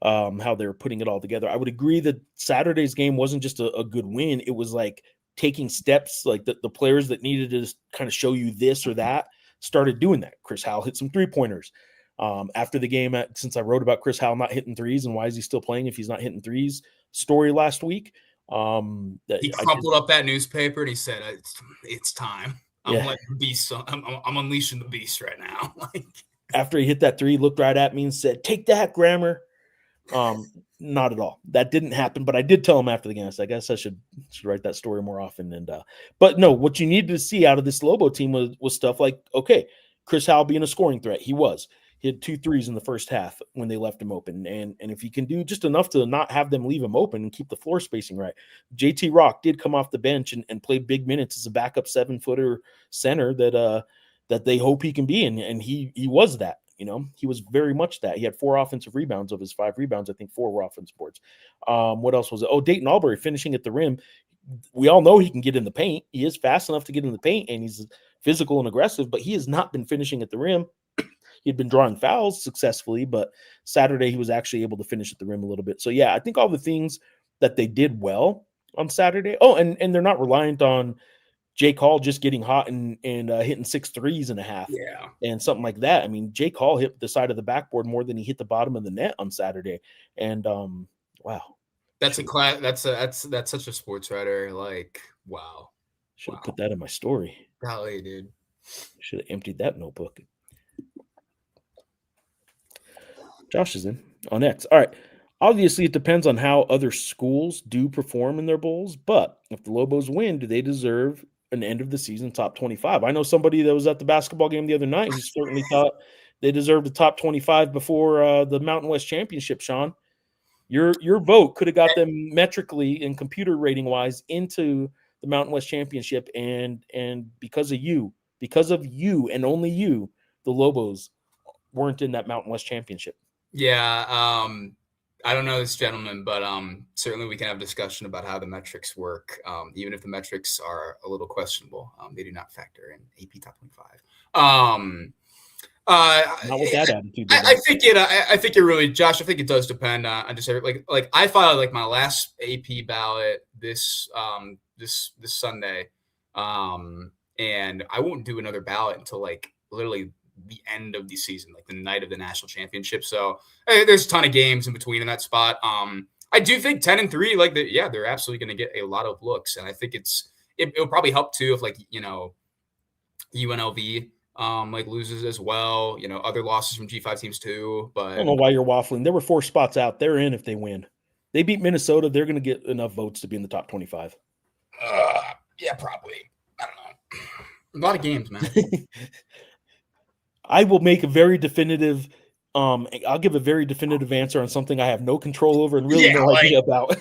how they're putting it all together. I would agree that Saturday's game wasn't just a good win. It was like taking steps, like the players that needed to kind of show you this or that started doing that. Chris Howell hit some three-pointers. After the game, since I wrote about Chris Howell not hitting threes and why is he still playing if he's not hitting threes story last week. He crumpled up that newspaper and he said, "It's time. I'm letting the beast. I'm unleashing the beast right now." After he hit that three, he looked right at me and said, "Take that, Grammer." Not at all. That didn't happen. But I did tell him after the game. I guess I should write that story more often. And but no, what you needed to see out of this Lobo team was stuff like, okay, Chris Howell being a scoring threat. He was. He had 2 threes in the first half when they left him open. And if he can do just enough to not have them leave him open and keep the floor spacing right. JT Rock did come off the bench and play big minutes as a backup 7-footer center that they hope he can be. And he was that. He was very much that. He had 4 offensive rebounds of his 5 rebounds. I think 4 were offensive boards. What else was it? Oh, Dayton Albury finishing at the rim. We all know he can get in the paint. He is fast enough to get in the paint, and he's physical and aggressive, but he has not been finishing at the rim. He had been drawing fouls successfully, but Saturday he was actually able to finish at the rim a little bit. So, yeah, I think all the things that they did well on Saturday. Oh, and they're not reliant on Jake Hall just getting hot and hitting 6 threes and a half. Yeah. And something like that. I mean, Jake Hall hit the side of the backboard more than he hit the bottom of the net on Saturday. And wow. That's that's such a sports writer. Like, wow. Should have put that in my story. Golly, dude. Should have emptied that notebook. Josh is in on X. All right. Obviously, it depends on how other schools do perform in their bowls, but if the Lobos win, do they deserve an end of the season top 25? I know somebody that was at the basketball game the other night who certainly thought they deserved a top 25 before the Mountain West Championship, Sean. Your vote could have got them metrically and computer rating wise into the Mountain West Championship, and because of you and only you, the Lobos weren't in that Mountain West Championship. Yeah, I don't know this gentleman, but certainly we can have a discussion about how the metrics work. Even if the metrics are a little questionable, they do not factor in AP top 25. Not with that attitude. I think it really, Josh. I think it does depend on just like I filed like my last AP ballot this Sunday, and I won't do another ballot until like literally the end of the season, like the night of the national championship. So there's a ton of games in between in that spot. I do think 10-3, like they're absolutely going to get a lot of looks, and I think it'll probably help too if like UNLV like loses as well. Other losses from G5 teams too. But I don't know why you're waffling. There were 4 spots out. They're in if they win. They beat Minnesota. They're going to get enough votes to be in the top 25. Yeah, probably. I don't know. A lot of games, man. I will make a very definitive. I'll give a very definitive answer on something I have no control over and really no idea about.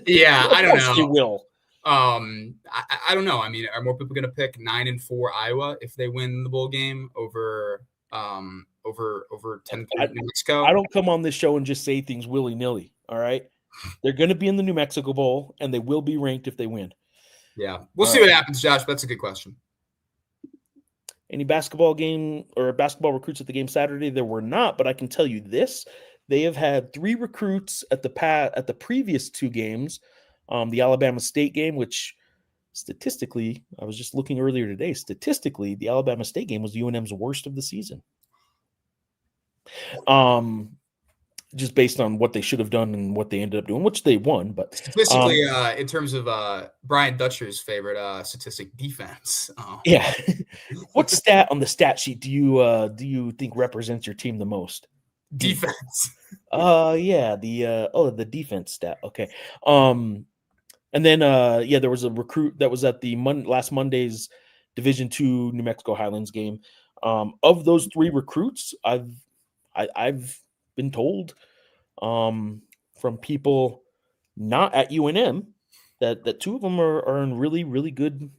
Yeah, I don't know. You will. I don't know. I mean, are more people going to pick 9-4 Iowa if they win the bowl game over 10 New Mexico? I don't come on this show and just say things willy-nilly. All right, they're going to be in the New Mexico Bowl, and they will be ranked if they win. Yeah, we'll see what happens, Josh. That's a good question. Any basketball game or basketball recruits at the game Saturday? There were not, but I can tell you this: they have had 3 recruits at the previous 2 games. The Alabama State game, which statistically, I was just looking earlier today, statistically, the Alabama State game was UNM's worst of the season. Just based on what they should have done and what they ended up doing, which they won. But statistically, in terms of Brian Dutcher's favorite statistic, defense. Yeah. What stat on the stat sheet do you think represents your team the most? Defense. Yeah. The defense stat. Okay. And then there was a recruit that was at the last Monday's Division II New Mexico Highlands game. Of those 3 recruits, I've been told from people not at UNM that 2 of them are in really, really good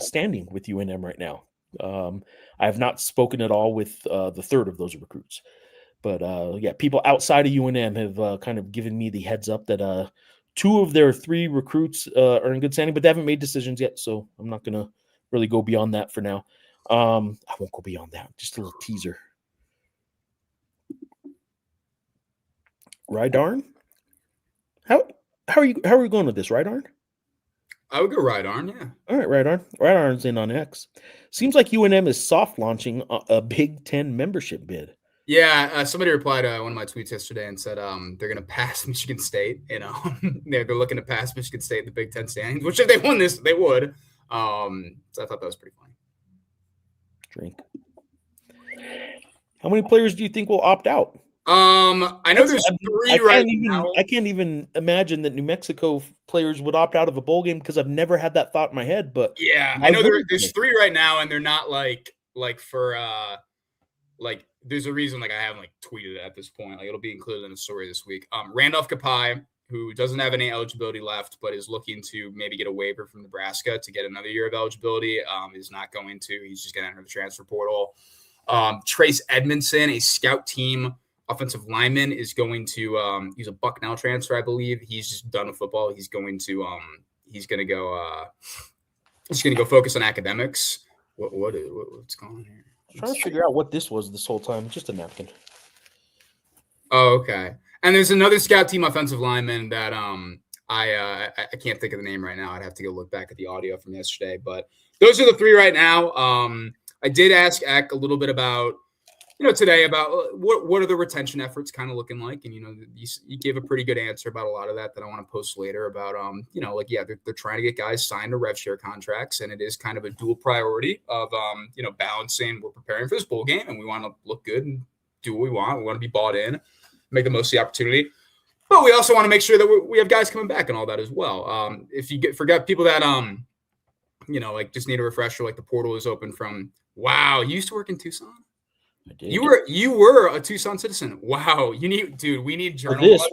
standing with UNM right now. I have not spoken at all with the third of those recruits. But yeah, people outside of UNM have kind of given me the heads up that 2 of their 3 recruits are in good standing, but they haven't made decisions yet. So I'm not going to really go beyond that for now. I won't go beyond that. Just a little teaser. Reider? How are you going with this, Reider? I would go Reider, yeah. All right, Reider. Reider's in on X. Seems like UNM is soft launching a Big Ten membership bid. Yeah, somebody replied to one of my tweets yesterday and said they're going to pass Michigan State. You know, they're looking to pass Michigan State in the Big Ten standings, which if they won this, they would. So I thought that was pretty funny. Drink. How many players do you think will opt out? I know there's 3 right now. I can't even imagine that New Mexico players would opt out of a bowl game because I've never had that thought in my head. But yeah, I know there's 3 right now, and they're not like for like there's a reason like I haven't like tweeted it at this point. Like it'll be included in the story this week. Randolph Kapai, who doesn't have any eligibility left, but is looking to maybe get a waiver from Nebraska to get another year of eligibility, is not going to. He's just going to enter the transfer portal. Trace Edmondson, a scout team offensive lineman, is going to he's a Bucknell transfer, I believe. He's just done with football. He's going to go focus on academics. What's going on here? I'm trying to figure out what this was this whole time. Just a napkin. Oh, okay. And there's another scout team offensive lineman that I can't think of the name right now. I'd have to go look back at the audio from yesterday. But those are the 3 right now. I did ask Eck a little bit about, today about what are the retention efforts kind of looking like. And, you gave a pretty good answer about a lot of that I want to post later about, they're trying to get guys signed to rev share contracts. And it is kind of a dual priority of, balancing. We're preparing for this bowl game and we want to look good and do what we want. We want to be bought in, make the most of the opportunity. But we also want to make sure that we have guys coming back and all that as well. If you forget people that, just need a refresher, like the portal is open from, wow, you used to work in Tucson? I did. You were a Tucson citizen. Wow. We need journal. This,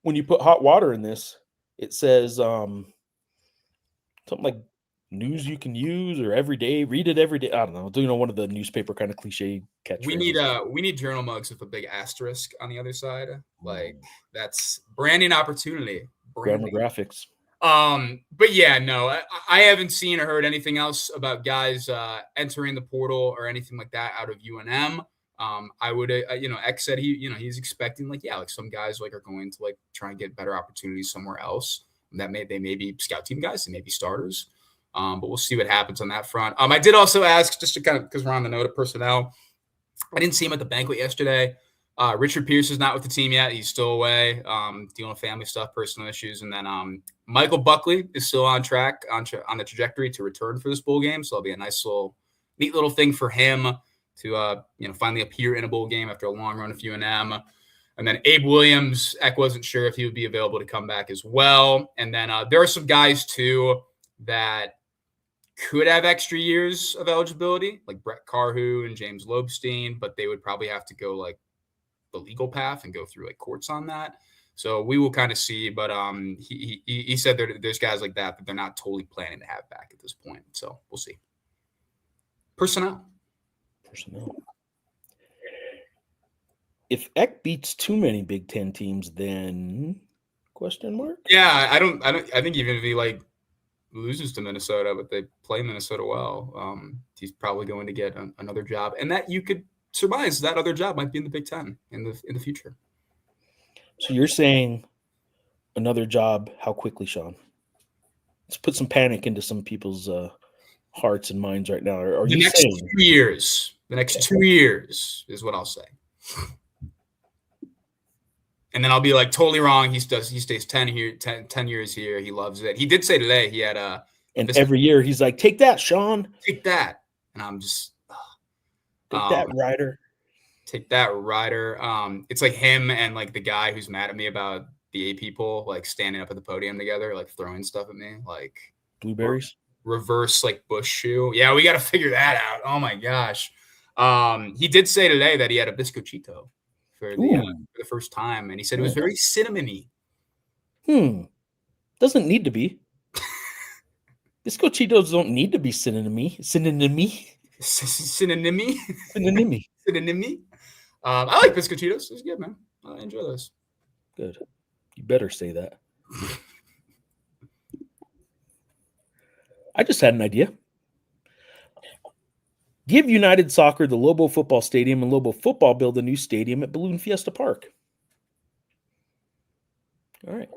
when you put hot water in this, it says something like news you can use or every day, read it every day. I don't know. One of the newspaper kind of cliche catchphrases. We need journal mugs with a big asterisk on the other side. Like that's branding opportunity. Graphics. But yeah, no, I haven't seen or heard anything else about guys entering the portal or anything like that out of UNM. I would, X said he's expecting like some guys like are going to like try and get better opportunities somewhere else. They may be scout team guys, they may be starters. But we'll see what happens on that front. I did also ask, just to kind of, because we're on the note of personnel, I didn't see him at the banquet yesterday. Richard Pierce is not with the team yet. He's still away, dealing with family stuff, personal issues. And then Michael Buckley is still on track, on the trajectory to return for this bowl game. So it'll be a neat little thing for him to, finally appear in a bowl game after a long run of UNM. And then Abe Williams, Eck wasn't sure if he would be available to come back as well. And then there are some guys, too, that could have extra years of eligibility, like Brett Carhu and James Lobstein, but they would probably have to go like the legal path and go through like courts on that. So we will kind of see, but he said there's guys like that they're not totally planning to have back at this point. So we'll see. Personnel. If Eck beats too many Big Ten teams, then question mark? Yeah, I think even if he like loses to Minnesota, but they play Minnesota well, he's probably going to get another job, and that you could surmise that other job might be in the Big Ten in the future. So you're saying another job? How quickly, Sean? Let's put some panic into some people's hearts and minds right now. Are the you next saying 2 years? The next 2 years is what I'll say. And then I'll be like totally wrong. He stays 10 years here. He loves it. He did say today he had and every year he's like, take that, Sean. Take that. And I'm just take that, Reider. Take that, Reider. It's like him and like the guy who's mad at me about the A people like standing up at the podium together, like throwing stuff at me, like blueberries. Reverse like Bush shoe. Yeah, we got to figure that out. Oh my gosh. He did say today that he had a bizcochito for the first time, and he said it was very cinnamony. Doesn't need to be. Bizcochitos don't need to be cinnamony. Synonymy. Synonymy. Synonymy. I like biscochitos. It's good, man. I enjoy those. Good. You better say that. I just had an idea. Give United Soccer the Lobo football stadium and Lobo football build a new stadium at Balloon Fiesta Park. All right.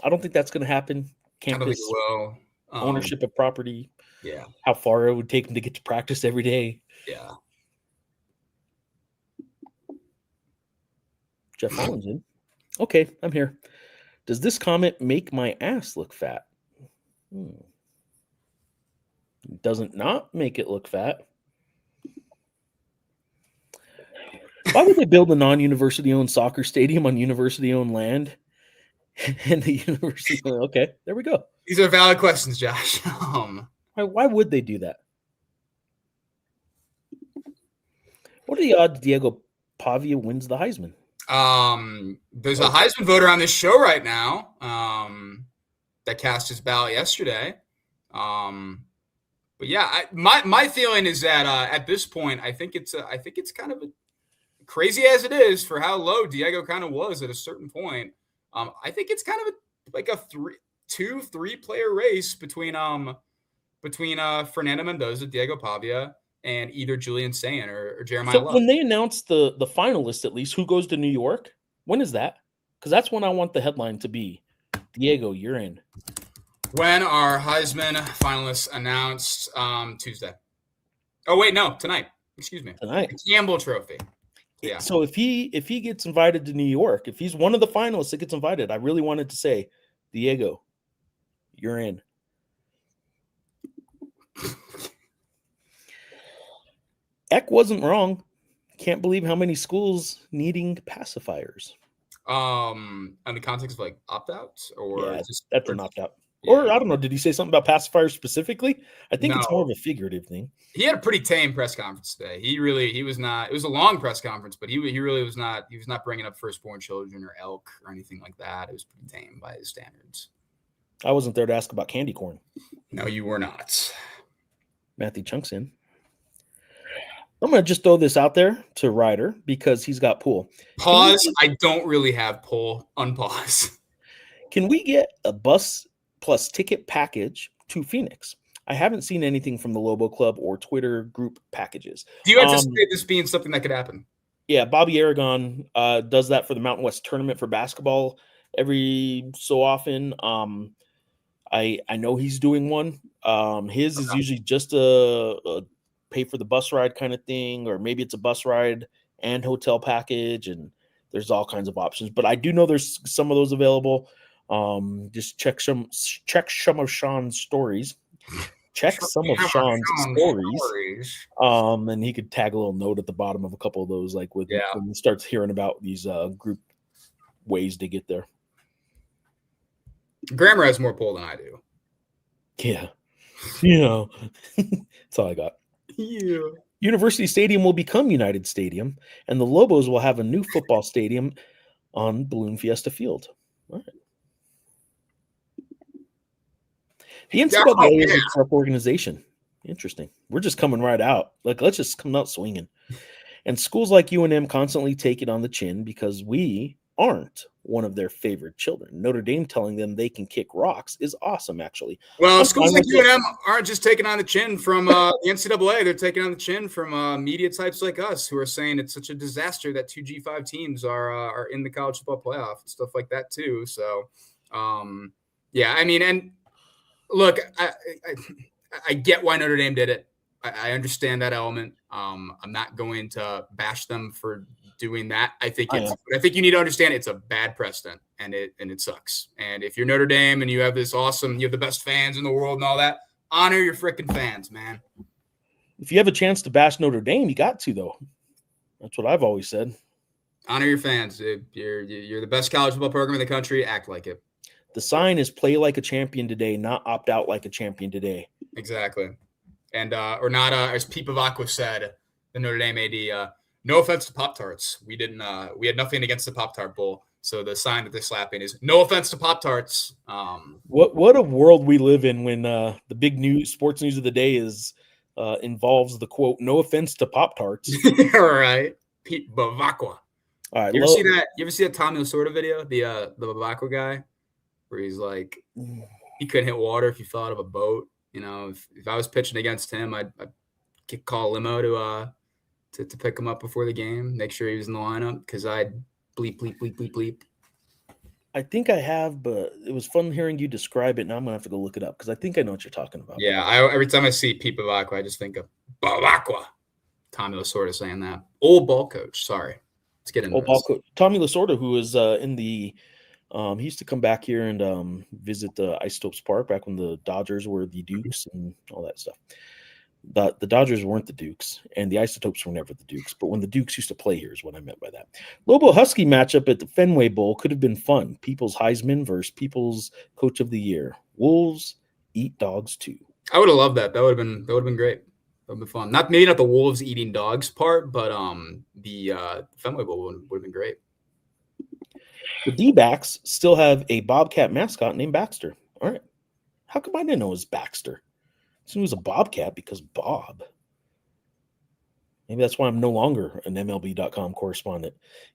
I don't think that's going to happen. I don't think Campus it will. ownership of property. Yeah. How far it would take them to get to practice every day. Yeah. Geoff Holland's in. Okay, I'm here. Does this comment make my ass look fat? Doesn't not make it look fat. Why would they build a non-university-owned soccer stadium on university-owned land? And the university, okay, there we go. These are valid questions, Josh. Why would they do that? What are the odds Diego Pavia wins the Heisman? There's a Heisman voter on this show right now that cast his ballot yesterday. But yeah, my feeling is that at this point, I think it's kind of crazy as it is for how low Diego kind of was at a certain point. I think it's kind of like a 3 player race between Fernando Mendoza, Diego Pavia, and either Julian Sayin or Jeremiah So Love. when they announce the finalists, at least, who goes to New York? When is that? Because that's when I want the headline to be. Diego, you're in. When are Heisman finalists announced? Tuesday. Oh wait, no, tonight. Excuse me. Tonight. The Campbell Trophy. Yeah. So if he gets invited to New York, if he's one of the finalists that gets invited, I really wanted to say, Diego, you're in. Eck wasn't wrong. Can't believe how many schools needing pacifiers. In the context of like opt-outs or that's an opt-out. Yeah. Or I don't know. Did he say something about pacifiers specifically? I think it's more of a figurative thing. He had a pretty tame press conference today. He was not. It was a long press conference, but he really was not. He was not bringing up firstborn children or elk or anything like that. It was pretty tame by his standards. I wasn't there to ask about candy corn. No, you were not. Matthew Chunk's in. I'm going to just throw this out there to Reider because he's got pool. Pause. I don't really have pool. Unpause. Can we get a bus plus ticket package to Phoenix? I haven't seen anything from the Lobo Club or Twitter group packages. Do you anticipate this being something that could happen? Yeah, Bobby Aragon does that for the Mountain West tournament for basketball every so often. I know he's doing one. His is usually just a pay for the bus ride kind of thing, or maybe it's a bus ride and hotel package, and there's all kinds of options. But I do know there's some of those available. Just check some of Sean's stories. Check some of Sean's stories. And he could tag a little note at the bottom of a couple of those, like when he starts hearing about these group ways to get there. Grammar has more pull than I do. Yeah. That's all I got. Yeah. University Stadium will become United Stadium, and the Lobos will have a new football stadium on Balloon Fiesta Field. All right. The NCAA is a corrupt organization. Interesting. We're just coming right out. Like, let's just come out swinging. And schools like UNM constantly take it on the chin because we aren't one of their favorite children. Notre Dame telling them they can kick rocks is awesome, actually. Well, schools like UNM aren't just taking on the chin from the NCAA. They're taking on the chin from media types like us who are saying it's such a disaster that 2 G5 teams are in the college football playoff and stuff like that too. So, yeah, I mean, and look, I get why Notre Dame did it. I understand that element. I'm not going to bash them for doing that. I think you need to understand it's a bad precedent and it sucks. And if you're Notre Dame and you have the best fans in the world and all that, honor your freaking fans, man. If you have a chance to bash Notre Dame, you got to, though. That's what I've always said. Honor your fans. You're the best college football program in the country. Act like it. The sign is play like a champion today, not opt out like a champion today. Exactly. And or not as Pete Bavacqua said, the Notre Dame AD, no offense to Pop-Tarts. We had nothing against the Pop-Tart Bowl. So the sign that they're slapping is no offense to Pop-Tarts. What a world we live in when the big news, sports news of the day is involves the quote, "No offense to Pop-Tarts." All right. Pete Bavacqua. All right. You ever see that? You ever see that Tommy Lasorda video? The Bavacqua guy, where he's like, he couldn't hit water if you fell out of a boat. You know, if I was pitching against him, I'd call a limo to pick him up before the game, make sure he was in the lineup, because I'd bleep, bleep, bleep, bleep, bleep. I think I have, but it was fun hearing you describe it. Now I'm going to have to go look it up because I think I know what you're talking about. Yeah, every time I see Pete Bavacqua, I just think of Bavacqua. Tommy Lasorda saying that. Old ball coach. Sorry. Let's get into this. Tommy Lasorda, who is in the he used to come back here and visit the Isotopes Park back when the Dodgers were the Dukes and all that stuff. The Dodgers weren't the Dukes, and the Isotopes were never the Dukes. But when the Dukes used to play here is what I meant by that. Lobo Husky matchup at the Fenway Bowl could have been fun. People's Heisman versus People's Coach of the Year. Wolves eat dogs too. I would have loved that. That would have been great. That would have been fun. Maybe not the Wolves eating dogs part, but the Fenway Bowl would have been great. The D-backs still have a Bobcat mascot named Baxter. All right. How come I didn't know it was Baxter? He was a Bobcat because Bob. Maybe that's why I'm no longer an MLB.com correspondent.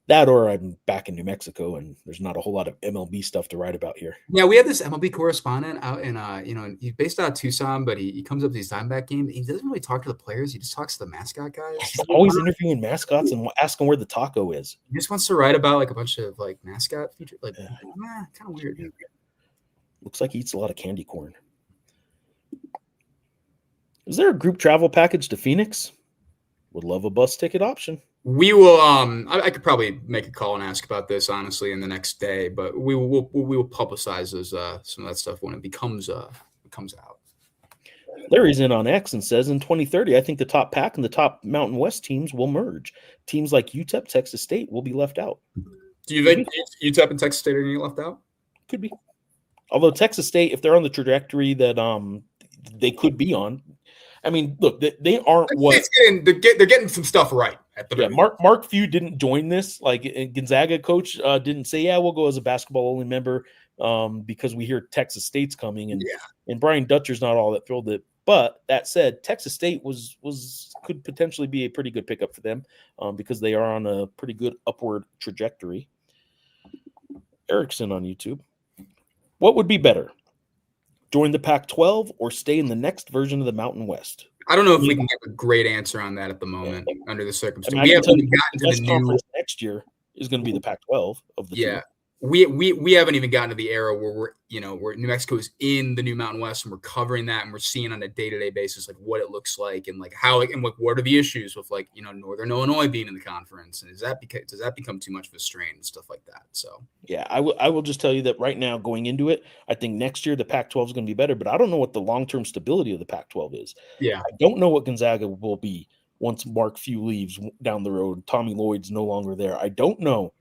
That or I'm back in New Mexico and there's not a whole lot of MLB stuff to write about here. Yeah, we had this MLB correspondent out in, he's based out of Tucson, but he comes up to these Diamondback games. He doesn't really talk to the players. He just talks to the mascot guys. He's always interviewing mascots and asking where the taco is. He just wants to write about like a bunch of like mascot features. Like, kind of weird. Looks like he eats a lot of candy corn. Is there a group travel package to Phoenix? Would love a bus ticket option. We will. I could probably make a call and ask about this honestly in the next day, but we will publicize those some of that stuff when it comes out. Larry's in on X and says in 2030, I think the top pack and the top Mountain West teams will merge. Teams like UTEP, Texas State will be left out. Do you think UTEP and Texas State are going to get left out? Could be. Although Texas State, if they're on the trajectory that they could be on. I mean, look, they aren't what they're getting some stuff right at the Mark Few didn't join this. Like Gonzaga coach didn't say, "Yeah, we'll go as a basketball only member," because we hear Texas State's coming, and Brian Dutcher's not all that thrilled it. But that said, Texas State could potentially be a pretty good pickup for them because they are on a pretty good upward trajectory. Erickson on YouTube. What would be better? Join the Pac-12 or stay in the next version of the Mountain West? I don't know if we can get a great answer on that at the moment under the circumstances. I mean, we haven't even gotten to the new conference next year is going to be the Pac-12 of the two. We haven't even gotten to the era where where New Mexico is in the new Mountain West and we're covering that and we're seeing on a day-to-day basis like what it looks like and like how and like what are the issues with like Northern Illinois being in the conference, and does that become too much of a strain and stuff like that? So yeah, I will just tell you that right now going into it, I think next year the Pac-12 is going to be better, but I don't know what the long-term stability of the Pac-12 is. Yeah, I don't know what Gonzaga will be once Mark Few leaves down the road. Tommy Lloyd's no longer there. I don't know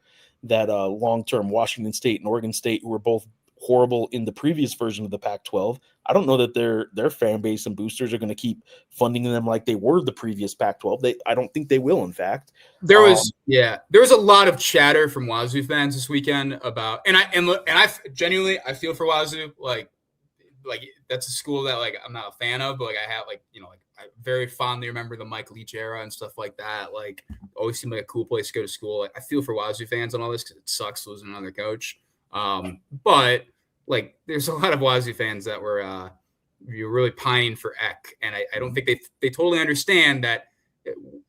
that long-term Washington State and Oregon State, who were both horrible in the previous version of the Pac-12, I don't know that their fan base and boosters are going to keep funding them like they were the previous Pac-12. I don't think they will, in fact. There was a lot of chatter from Wazoo fans this weekend about, and I genuinely I feel for Wazoo, like that's a school that like I'm not a fan of, but like I have I very fondly remember the Mike Leach era and stuff like that. Like, always seemed like a cool place to go to school. Like, I feel for Wazoo fans on all this because it sucks losing another coach. But like, there's a lot of Wazoo fans that were you're really pining for Eck, and I don't think they totally understand that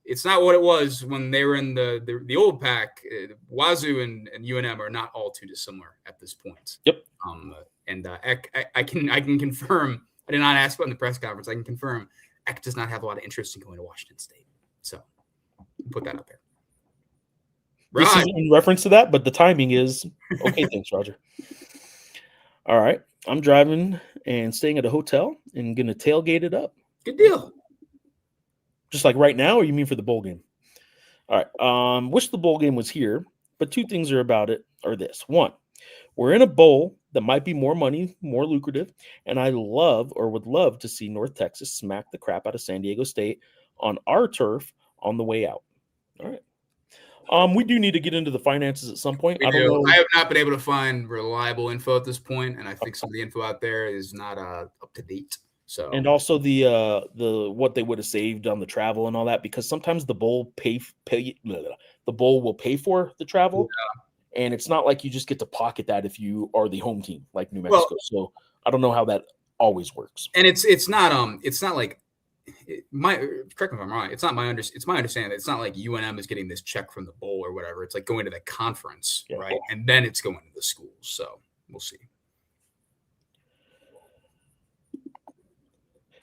it's not what it was when they were in the old pack. Wazoo and UNM are not all too dissimilar at this point. Yep. And Eck, I can confirm. I did not ask about in the press conference. I can confirm Eck does not have a lot of interest in going to Washington State. So put that up there. Right. This is in reference to that, but the timing is okay. Thanks, Roger. All right. I'm driving and staying at a hotel and going to tailgate it up. Good deal. Just like right now, or you mean for the bowl game? All right. Wish the bowl game was here, but two things are about it are this. One, we're in a bowl that might be more money, more lucrative, and I would love to see North Texas smack the crap out of San Diego State on our turf on the way out. All right. We do need to get into the finances at some point. I don't know. I have not been able to find reliable info at this point, and I think some of the info out there is not up to date. So and also the what they would have saved on the travel and all that, because sometimes the bowl will pay for the travel, and it's not like you just get to pocket that if you are the home team like New Mexico. So I don't know how that always works. And it's not like correct me if I'm wrong. It's my understanding that it's not like UNM is getting this check from the bowl or whatever. It's like going to the conference, right? And then it's going to the schools. So we'll see.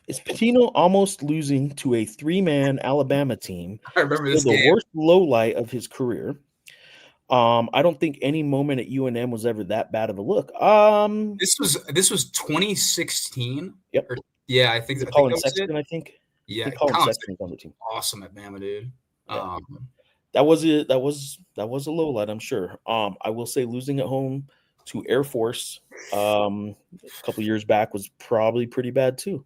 Is Pitino almost losing to a 3-man Alabama team? I remember this the game. Worst low light of his career. I don't think any moment at UNM was ever that bad of a look. This was 2016. Yep. Yeah, I think Colin Sexton. I think. Yeah, Colin Sexton was on the team. Awesome at Bama, dude. Yeah. That was it. That was a low light, I'm sure. I will say losing at home to Air Force a couple years back was probably pretty bad too.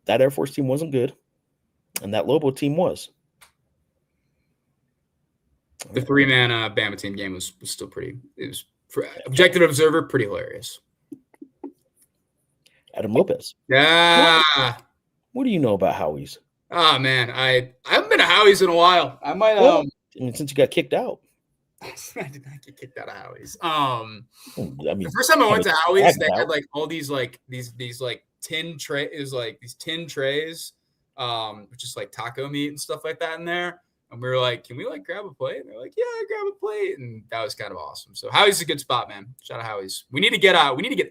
That Air Force team wasn't good, and that Lobo team was. The 3-man Bama team game was still pretty. It was, for objective observer, pretty hilarious. Adam Lopez. Yeah. What do you know about Howie's? Oh man, I haven't been to Howie's in a while. I might since you got kicked out. I did not get kicked out of Howie's. The first time I went to Howie's, they had like all these like these like tin trays, these tin trays, which is like taco meat and stuff like that in there. And we were like, can we like grab a plate? And they're like, yeah, grab a plate. And that was kind of awesome. So Howie's is a good spot, man. Shout out Howie's. We need to get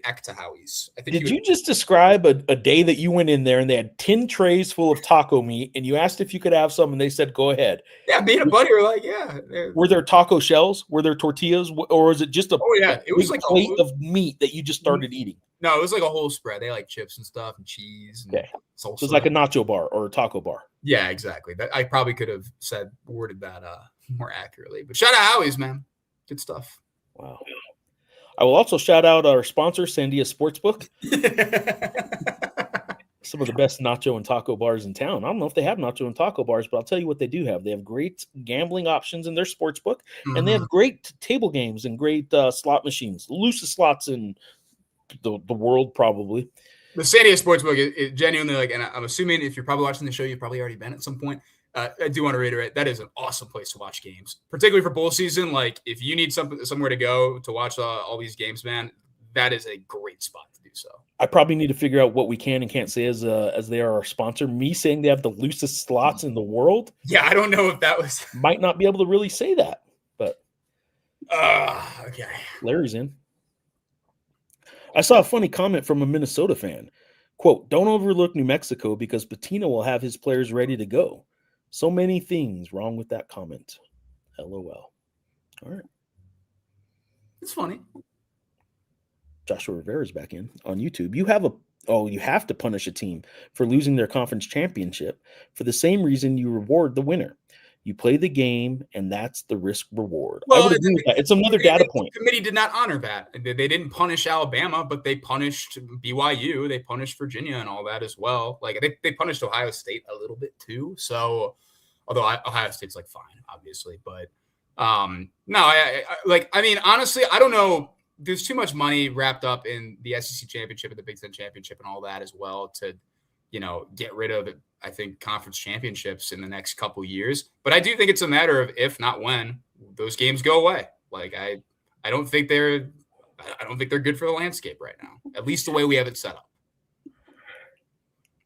Eck to Howie's. I think. Did you just describe a day that you went in there and they had tin trays full of taco meat and you asked if you could have some and they said, go ahead? Yeah, me and a buddy were like, yeah. Were there taco shells? Were there tortillas? Or was it just it was like plate of meat that you just started eating? No, it was like a whole spread. They had like chips and stuff and cheese. And salsa. So it's like a nacho bar or a taco bar. Yeah, exactly. I probably could have worded that more accurately. But shout out Howie's, man. Good stuff. Wow. I will also shout out our sponsor, Sandia Sportsbook. Some of the best nacho and taco bars in town. I don't know if they have nacho and taco bars, but I'll tell you what they do have. They have great gambling options in their sportsbook, and they have great table games and great slot machines, the loosest slots in the world, probably. The Sandia Sportsbook is genuinely like, and I'm assuming if you're probably watching the show, you've probably already been at some point. I do want to reiterate, that is an awesome place to watch games, particularly for bowl season. Like if you need somewhere to go to watch all these games, man, that is a great spot to do so. I probably need to figure out what we can and can't say as they are our sponsor. Me saying they have the loosest slots in the world. Yeah, I don't know if that was might not be able to really say that, but okay. Larry's in. I saw a funny comment from a Minnesota fan. Quote, don't overlook New Mexico because Pitino will have his players ready to go. So many things wrong with that comment. LOL. All right. It's funny. Joshua Rivera's back in on YouTube. You have to punish a team for losing their conference championship for the same reason you reward the winner. You play the game, and that's the risk reward. Well, I would agree with that. It's another data point. The committee did not honor that. They didn't punish Alabama, but they punished BYU. They punished Virginia and all that as well. Like they punished Ohio State a little bit too. So, although Ohio State's like fine, obviously, but no, I mean, honestly, I don't know. There's too much money wrapped up in the SEC championship and the Big Ten championship and all that as well to, get rid of it. I think conference championships in the next couple years, but I do think it's a matter of if, not when, those games go away. Like I don't think they're good for the landscape right now, at least the way we have it set up.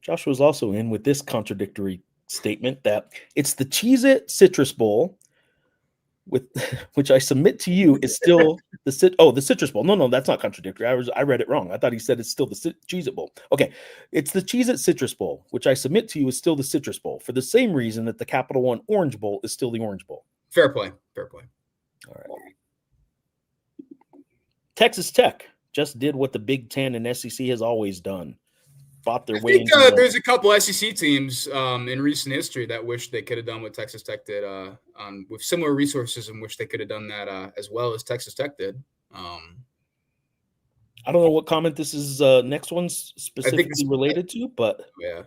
Josh was also in with this contradictory statement that it's the Cheez-It Citrus Bowl, which I submit to you is still the Citrus Bowl. No, that's not contradictory. I read it wrong. I thought he said it's still the Cheez-It Bowl. Okay, it's the Cheez-It Citrus Bowl, which I submit to you is still the Citrus Bowl for the same reason that the Capital One Orange Bowl is still the Orange Bowl. Fair play. All right. Texas Tech just did what the Big Ten and SEC has always done. Fought their way into there's a couple SEC teams in recent history that wish they could have done what Texas Tech did with similar resources and wish they could have done that as well as Texas Tech did. I don't know what comment this is next one's specifically related to, but yeah.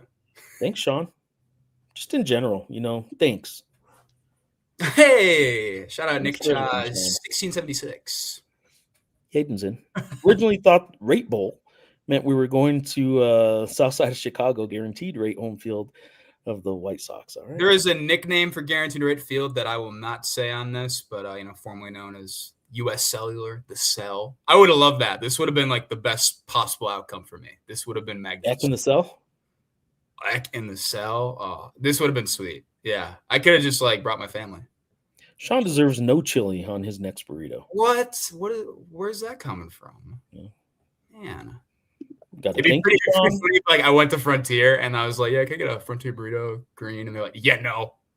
Thanks, Sean. Just in general, thanks. Hey, shout out Nick Chaz, 1676. Hayden's in. Originally thought Rate Bowl meant we were going to south side of Chicago, guaranteed rate home field of the White Sox. All right. There is a nickname for guaranteed rate field that I will not say on this, but formerly known as U.S. Cellular, the Cell. I would have loved that. This would have been like the best possible outcome for me. This would have been magnificent. Back in the Cell? Back in the Cell? Oh, this would have been sweet. Yeah. I could have just brought my family. Sean deserves no chili on his next burrito. What? Where's that coming from? Yeah. Man. It'd be pretty funny if I went to Frontier and I was like, yeah, can I get a Frontier burrito green? And they're like, yeah,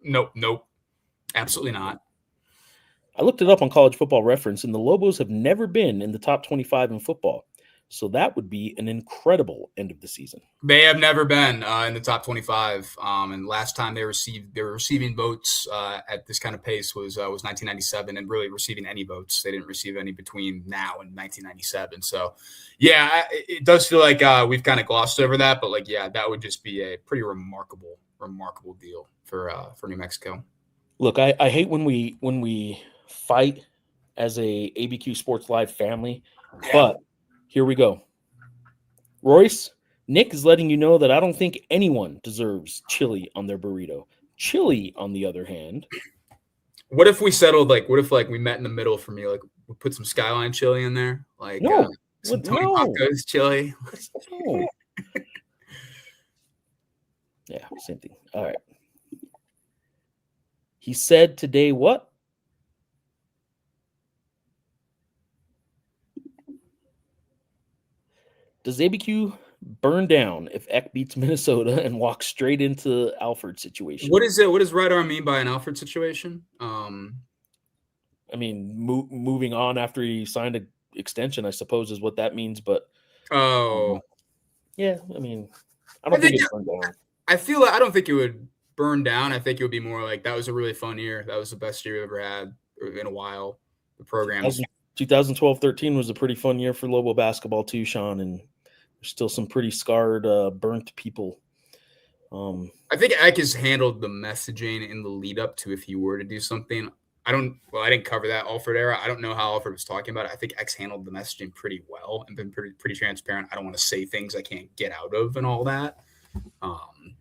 nope. Absolutely not. I looked it up on College Football Reference, and the Lobos have never been in the top 25 in football. So that would be an incredible end of the season. They have never been in the top 25. And last time they were receiving votes at this kind of pace was 1997, and really receiving any votes. They didn't receive any between now and 1997. So, yeah, it does feel like we've kind of glossed over that. But, that would just be a pretty remarkable deal for New Mexico. Look, I hate when we fight as a ABQ Sports Live family, but here we go. Royce, Nick is letting you know that I don't think anyone deserves chili on their burrito. Chili, on the other hand. What if we settled, what if we met in the middle for me? We put some Skyline chili in there? Some Tony Paco's chili? No. Yeah, same thing. All right. He said today what? Does ABQ burn down if Eck beats Minnesota and walks straight into Alfred situation? What is it? What does Reider mean by an Alfred situation? Moving on after he signed an extension, I suppose, is what that means. But yeah, I don't think it's burned down. I don't think it would burn down. I think it would be more like that was a really fun year. That was the best year we ever had in a while. The program 2012-13 was a pretty fun year for Lobo basketball too, Sean, and there's still some pretty scarred, burnt people. I think Eck has handled the messaging in the lead up to if he were to do something. I didn't cover that Alfred era. I don't know how Alfred was talking about it. I think Eck's handled the messaging pretty well and been pretty transparent. I don't want to say things I can't get out of and all that.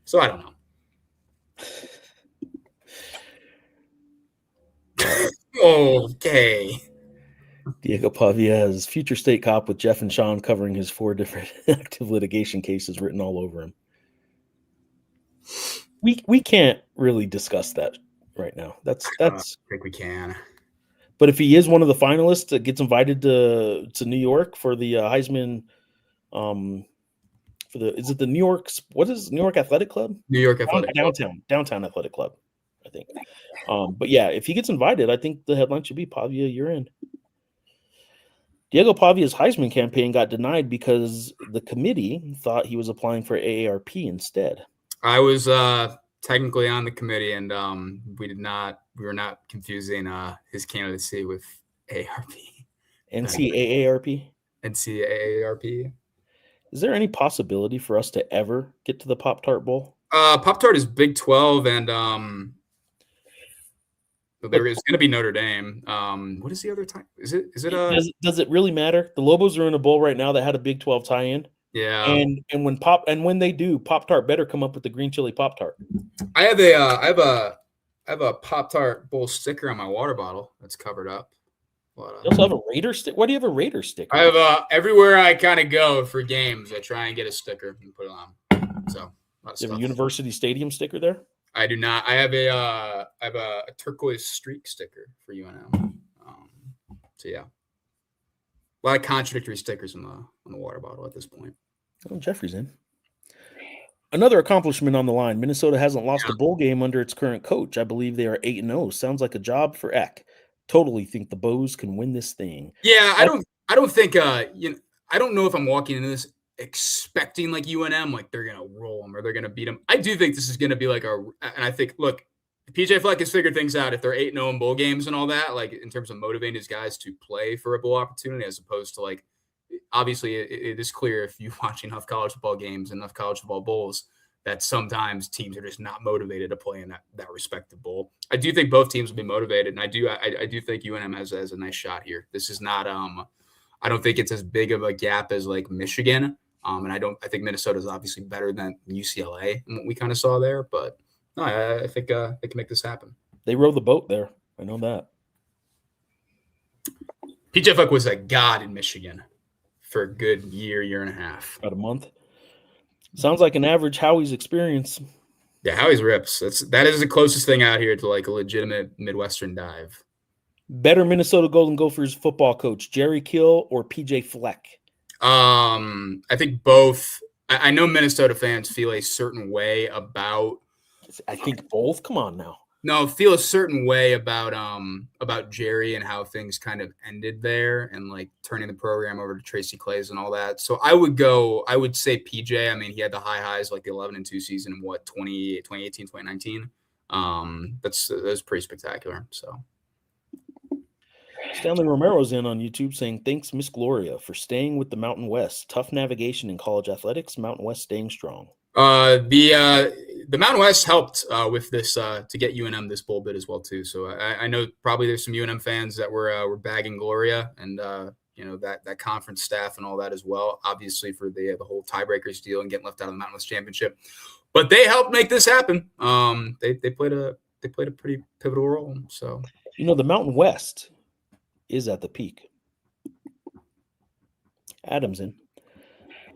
So I don't know. Okay. Diego Pavia has future state cop with Geoff and Sean covering his 4 different active litigation cases written all over him. We can't really discuss that right now. That's I think we can. But if he is one of the finalists that gets invited to New York for the Heisman, is it the New York? What is New York Athletic Club? New York Athletic Downtown Athletic Club, I think. But yeah, if he gets invited, I think the headline should be Pavia, you're in. Diego Pavia's Heisman campaign got denied because the committee thought he was applying for AARP instead. I was technically on the committee, and we were not confusing his candidacy with AARP. NCAARP? NCAARP. Is there any possibility for us to ever get to the Pop-Tart Bowl? Pop-Tart is Big 12, and there is going to be Notre Dame. What is the other time? Is it? Does it really matter? The Lobos are in a bowl right now that had a Big 12 tie-in. Yeah. And when they do, Pop-Tart better come up with the green chili Pop-Tart. I have a Pop-Tart bowl sticker on my water bottle that's covered up. You also have a Raider sticker. Why do you have a Raider sticker? I have everywhere I kind of go for games, I try and get a sticker and put it on. So you have a University Stadium sticker there? I do not. I have a turquoise streak sticker for UNM. So yeah, a lot of contradictory stickers on the water bottle at this point. Oh, Jeffrey's in. Another accomplishment on the line. Minnesota hasn't lost a bowl game under its current coach. I believe they are 8-0. Sounds like a job for Eck. Totally think the Bows can win this thing. Yeah, I don't think I don't know if I'm walking into this expecting like UNM, like they're gonna roll them or they're gonna beat them. I do think this is gonna be and I think PJ Fleck has figured things out. If they're 8-0 in bowl games and all that, like in terms of motivating his guys to play for a bowl opportunity, as opposed to obviously it is clear if you watch enough college football games, enough college football bowls, that sometimes teams are just not motivated to play in that respective bowl. I do think both teams will be motivated, and I do think UNM has a nice shot here. This is not I don't think it's as big of a gap as like Michigan. And I think Minnesota is obviously better than UCLA and what we kind of saw there. But no, I think they can make this happen. They row the boat there. I know that. PJ Fleck was a god in Michigan for a good year and a half. About a month. Sounds like an average Howie's experience. Yeah, Howie's rips. That is the closest thing out here to like a legitimate Midwestern dive. Better Minnesota Golden Gophers football coach, Jerry Kill or PJ Fleck? I think both. I know Minnesota fans feel a certain way about. I think both. Come on now. No, feel a certain way about Jerry and how things kind of ended there and like turning the program over to Tracy Claeys and all that. So I would say PJ. I mean, he had the highs like the 11-2 season in 2018, 2019. That's pretty spectacular. So Stanley Romero's in on YouTube saying, thanks, Miss Gloria, for staying with the Mountain West. Tough navigation in college athletics, Mountain West staying strong. The Mountain West helped with this to get UNM this bowl bid as well too. So I know probably there's some UNM fans that were bagging Gloria and that conference staff and all that as well. Obviously for the whole tiebreakers deal and getting left out of the Mountain West championship, but they helped make this happen. They played a pretty pivotal role. So the Mountain West is at the peak. Adams in.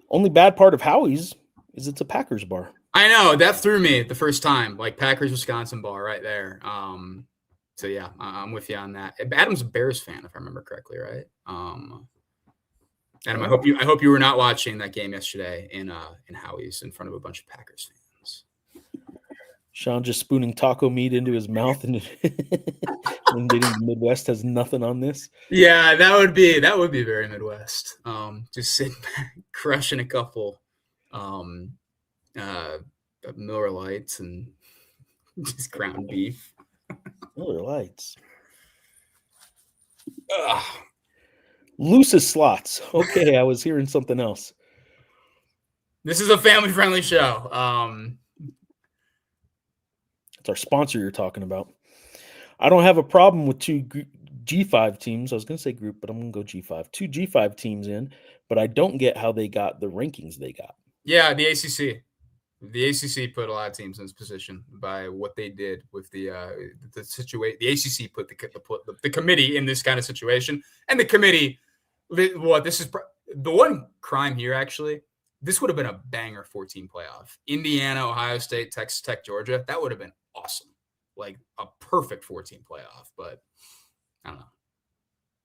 Only bad part of Howie's is it's a Packers bar. I know that threw me the first time, like Packers Wisconsin bar right there. So yeah, I'm with you on that. Adam's a Bears fan, if I remember correctly, right? Adam, I hope you were not watching that game yesterday in Howie's in front of a bunch of Packers fans. Sean just spooning taco meat into his mouth and admitting the Midwest has nothing on this. Yeah, that would be very Midwest. Just sitting back, crushing a couple Miller Lights and just ground beef. Miller Lights. Loosest slots. Okay, I was hearing something else. This is a family-friendly show. It's our sponsor you're talking about. I don't have a problem with two G5 teams. I was going to say group, but I'm going to go G5. Two G5 teams in, but I don't get how they got the rankings they got. Yeah, the ACC. The ACC put a lot of teams in this position by what they did with the situation. The ACC put the committee in this kind of situation, and the committee. This is the one crime here. Actually, this would have been a banger 14 playoff. Indiana, Ohio State, Texas Tech, Georgia. That would have been awesome, like a perfect 14 playoff. But I don't know.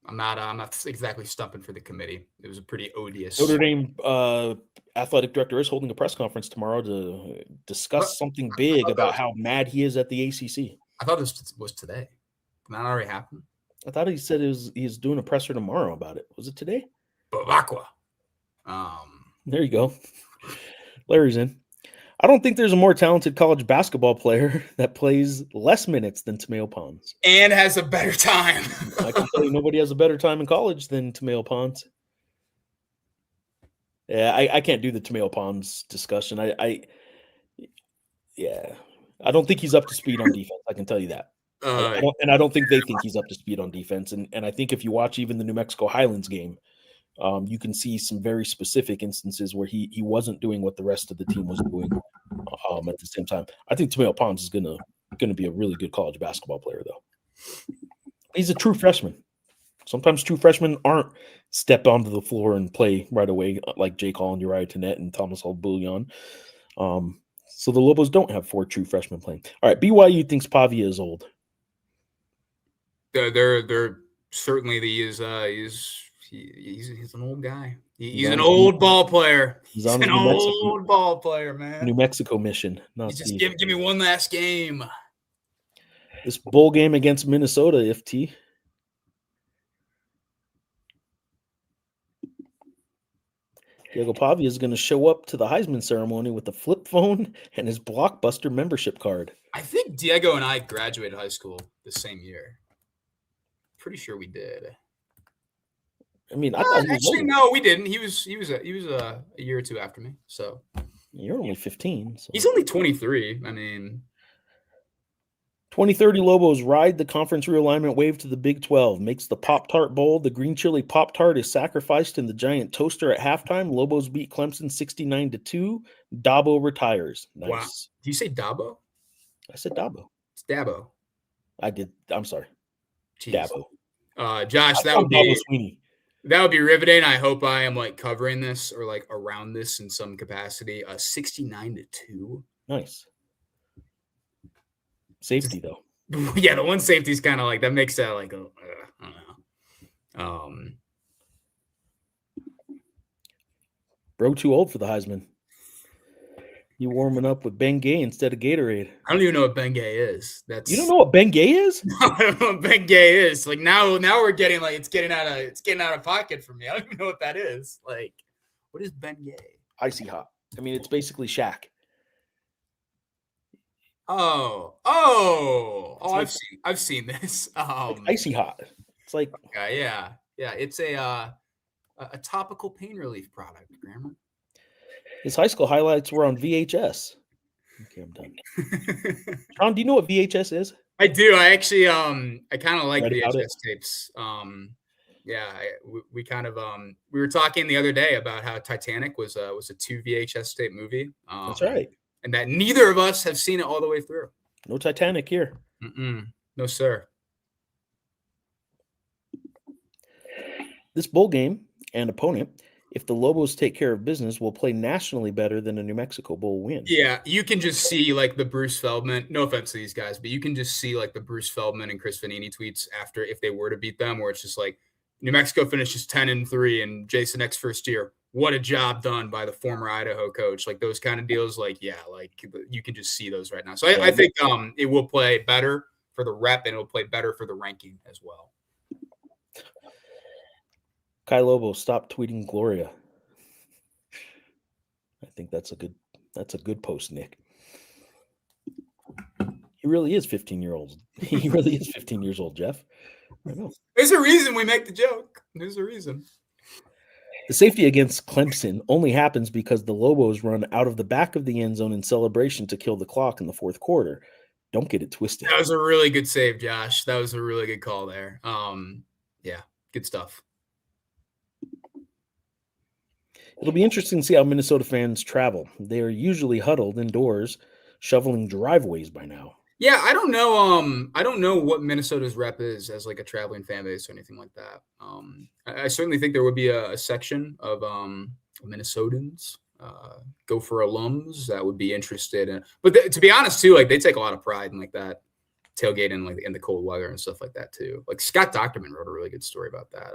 I'm not exactly stumping for the committee. It was a pretty odious. Notre Dame athletic director is holding a press conference tomorrow to discuss something big about how mad he is at the ACC. I thought this was today. Did that already happen? I thought he said he's doing a presser tomorrow about it. Was it today? Bavacqua. There you go. Larry's in. I don't think there's a more talented college basketball player that plays less minutes than Tamayo Pons. And has a better time. I can tell you nobody has a better time in college than Tamayo Pons. Yeah, I can't do the Tamayo Pons discussion. I don't think he's up to speed on defense. I can tell you that. I don't think they think he's up to speed on defense. And I think if you watch even the New Mexico Highlands game, you can see some very specific instances where he wasn't doing what the rest of the team was doing at the same time. I think Tamayo Pons is gonna be a really good college basketball player, though. He's a true freshman. Sometimes true freshmen aren't step onto the floor and play right away, like Jake Hall and Uriah Tenet and Thomas Bullion. So the Lobos don't have 4 true freshmen playing. All right, BYU thinks Pavia is old. They're certainly he's an old guy. He's an old ball player. He's an old ball player, man. New Mexico mission. Just give me one last game. This bowl game against Minnesota, if T. Diego Pavia is going to show up to the Heisman ceremony with a flip phone and his Blockbuster membership card. I think Diego and I graduated high school the same year. Pretty sure we did. I mean, I thought actually no, we didn't. He was a year or two after me. So you're only 15. So. He's only 23. I mean, 2030 Lobos ride the conference realignment wave to the Big 12. Makes the Pop-Tart Bowl. The green chili Pop-Tart is sacrificed in the giant toaster at halftime. Lobos beat Clemson 69-2. Dabo retires. Nice. Wow. Do you say Dabo? I said Dabo. It's Dabo. I did. I'm sorry. Jeez. Dabo. Josh, that would Dabo Sweeney. That would be riveting. I hope I am like covering this or like around this in some capacity. 69-2. Nice. Safety though. Yeah, the one safety is kind of like that makes that like I don't know. Bro, too old for the Heisman. You warming up with Bengay instead of Gatorade. I don't even know what Bengay is. You don't know what Bengay is? No, I don't know what Bengay is. Like now we're getting like it's getting out of pocket for me. I don't even know what that is. Like, what is Bengay? Icy hot. I mean, it's basically Shaq. Like, I've seen this. It's icy hot. It's like yeah. It's a topical pain relief product. Grammar. His high school highlights were on VHS. Okay, I'm done. Sean, do you know what VHS is? I do. I actually I kind of like VHS tapes. We kind of we were talking the other day about how Titanic was a 2 VHS tape movie. That's right. And that neither of us have seen it all the way through. No Titanic here. No, sir. This bowl game and opponent, if the Lobos take care of business, will play nationally better than a New Mexico Bowl win. Yeah, you can just see like the Bruce Feldman, no offense to these guys, but you can just see like the Bruce Feldman and Chris Vanini tweets after if they were to beat them, where it's just like New Mexico finishes 10-3 and Jason X first year. What a job done by the former Idaho coach. Like those kind of deals, like, yeah, like you can just see those right now. So I think it will play better for the rep and it'll play better for the ranking as well. Kai Lobo, stop tweeting Gloria. I think that's a good post, Nick. He really is 15 years old. He really is 15 years old, Geoff. I know. There's a reason we make the joke. There's a reason. The safety against Clemson only happens because the Lobos run out of the back of the end zone in celebration to kill the clock in the fourth quarter. Don't get it twisted. That was a really good save, Josh. That was a really good call there. Yeah, good stuff. It'll be interesting to see how Minnesota fans travel. They are usually huddled indoors, shoveling driveways by now. Yeah, I don't know. I don't know what Minnesota's rep is as like a traveling fan base or anything like that. I certainly think there would be a section of Minnesotans, Gopher alums that would be interested in. But to be honest, too, like they take a lot of pride in like that tailgating, like in the cold weather and stuff like that too. Like Scott Docterman wrote a really good story about that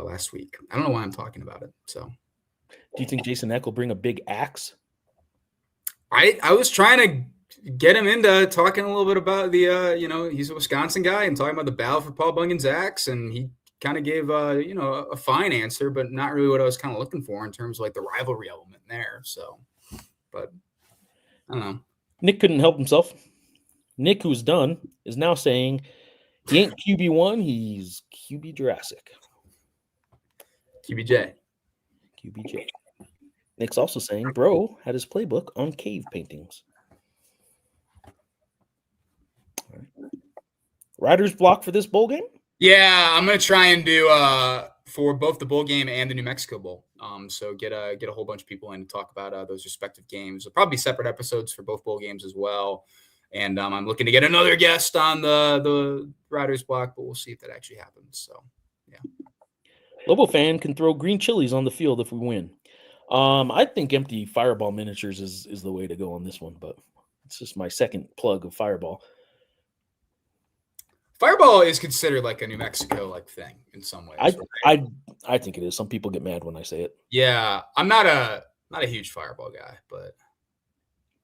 last week. I don't know why I'm talking about it. So, do you think Jason Eck will bring a big axe? I was trying to get him into talking a little bit about the, he's a Wisconsin guy and talking about the battle for Paul Bunyan's axe. And he kind of gave, a fine answer, but not really what I was kind of looking for in terms of like the rivalry element there. So, but I don't know. Nick couldn't help himself. Nick, who's done, is now saying he ain't QB1, he's QB Jurassic. QBJ. Nick's also saying bro had his playbook on cave paintings. All right. Riders block for this bowl game? Yeah, I'm gonna try and do for both the bowl game and the New Mexico Bowl. So get a whole bunch of people in to talk about those respective games. There'll probably be separate episodes for both bowl games as well. And I'm looking to get another guest on the Riders block, but we'll see if that actually happens. So yeah. Lobo fan can throw green chilies on the field if we win. I think empty Fireball miniatures is the way to go on this one, but it's just my second plug of Fireball. Fireball is considered like a New Mexico like thing in some ways. I think it is. Some people get mad when I say it. Yeah, I'm not a huge Fireball guy, but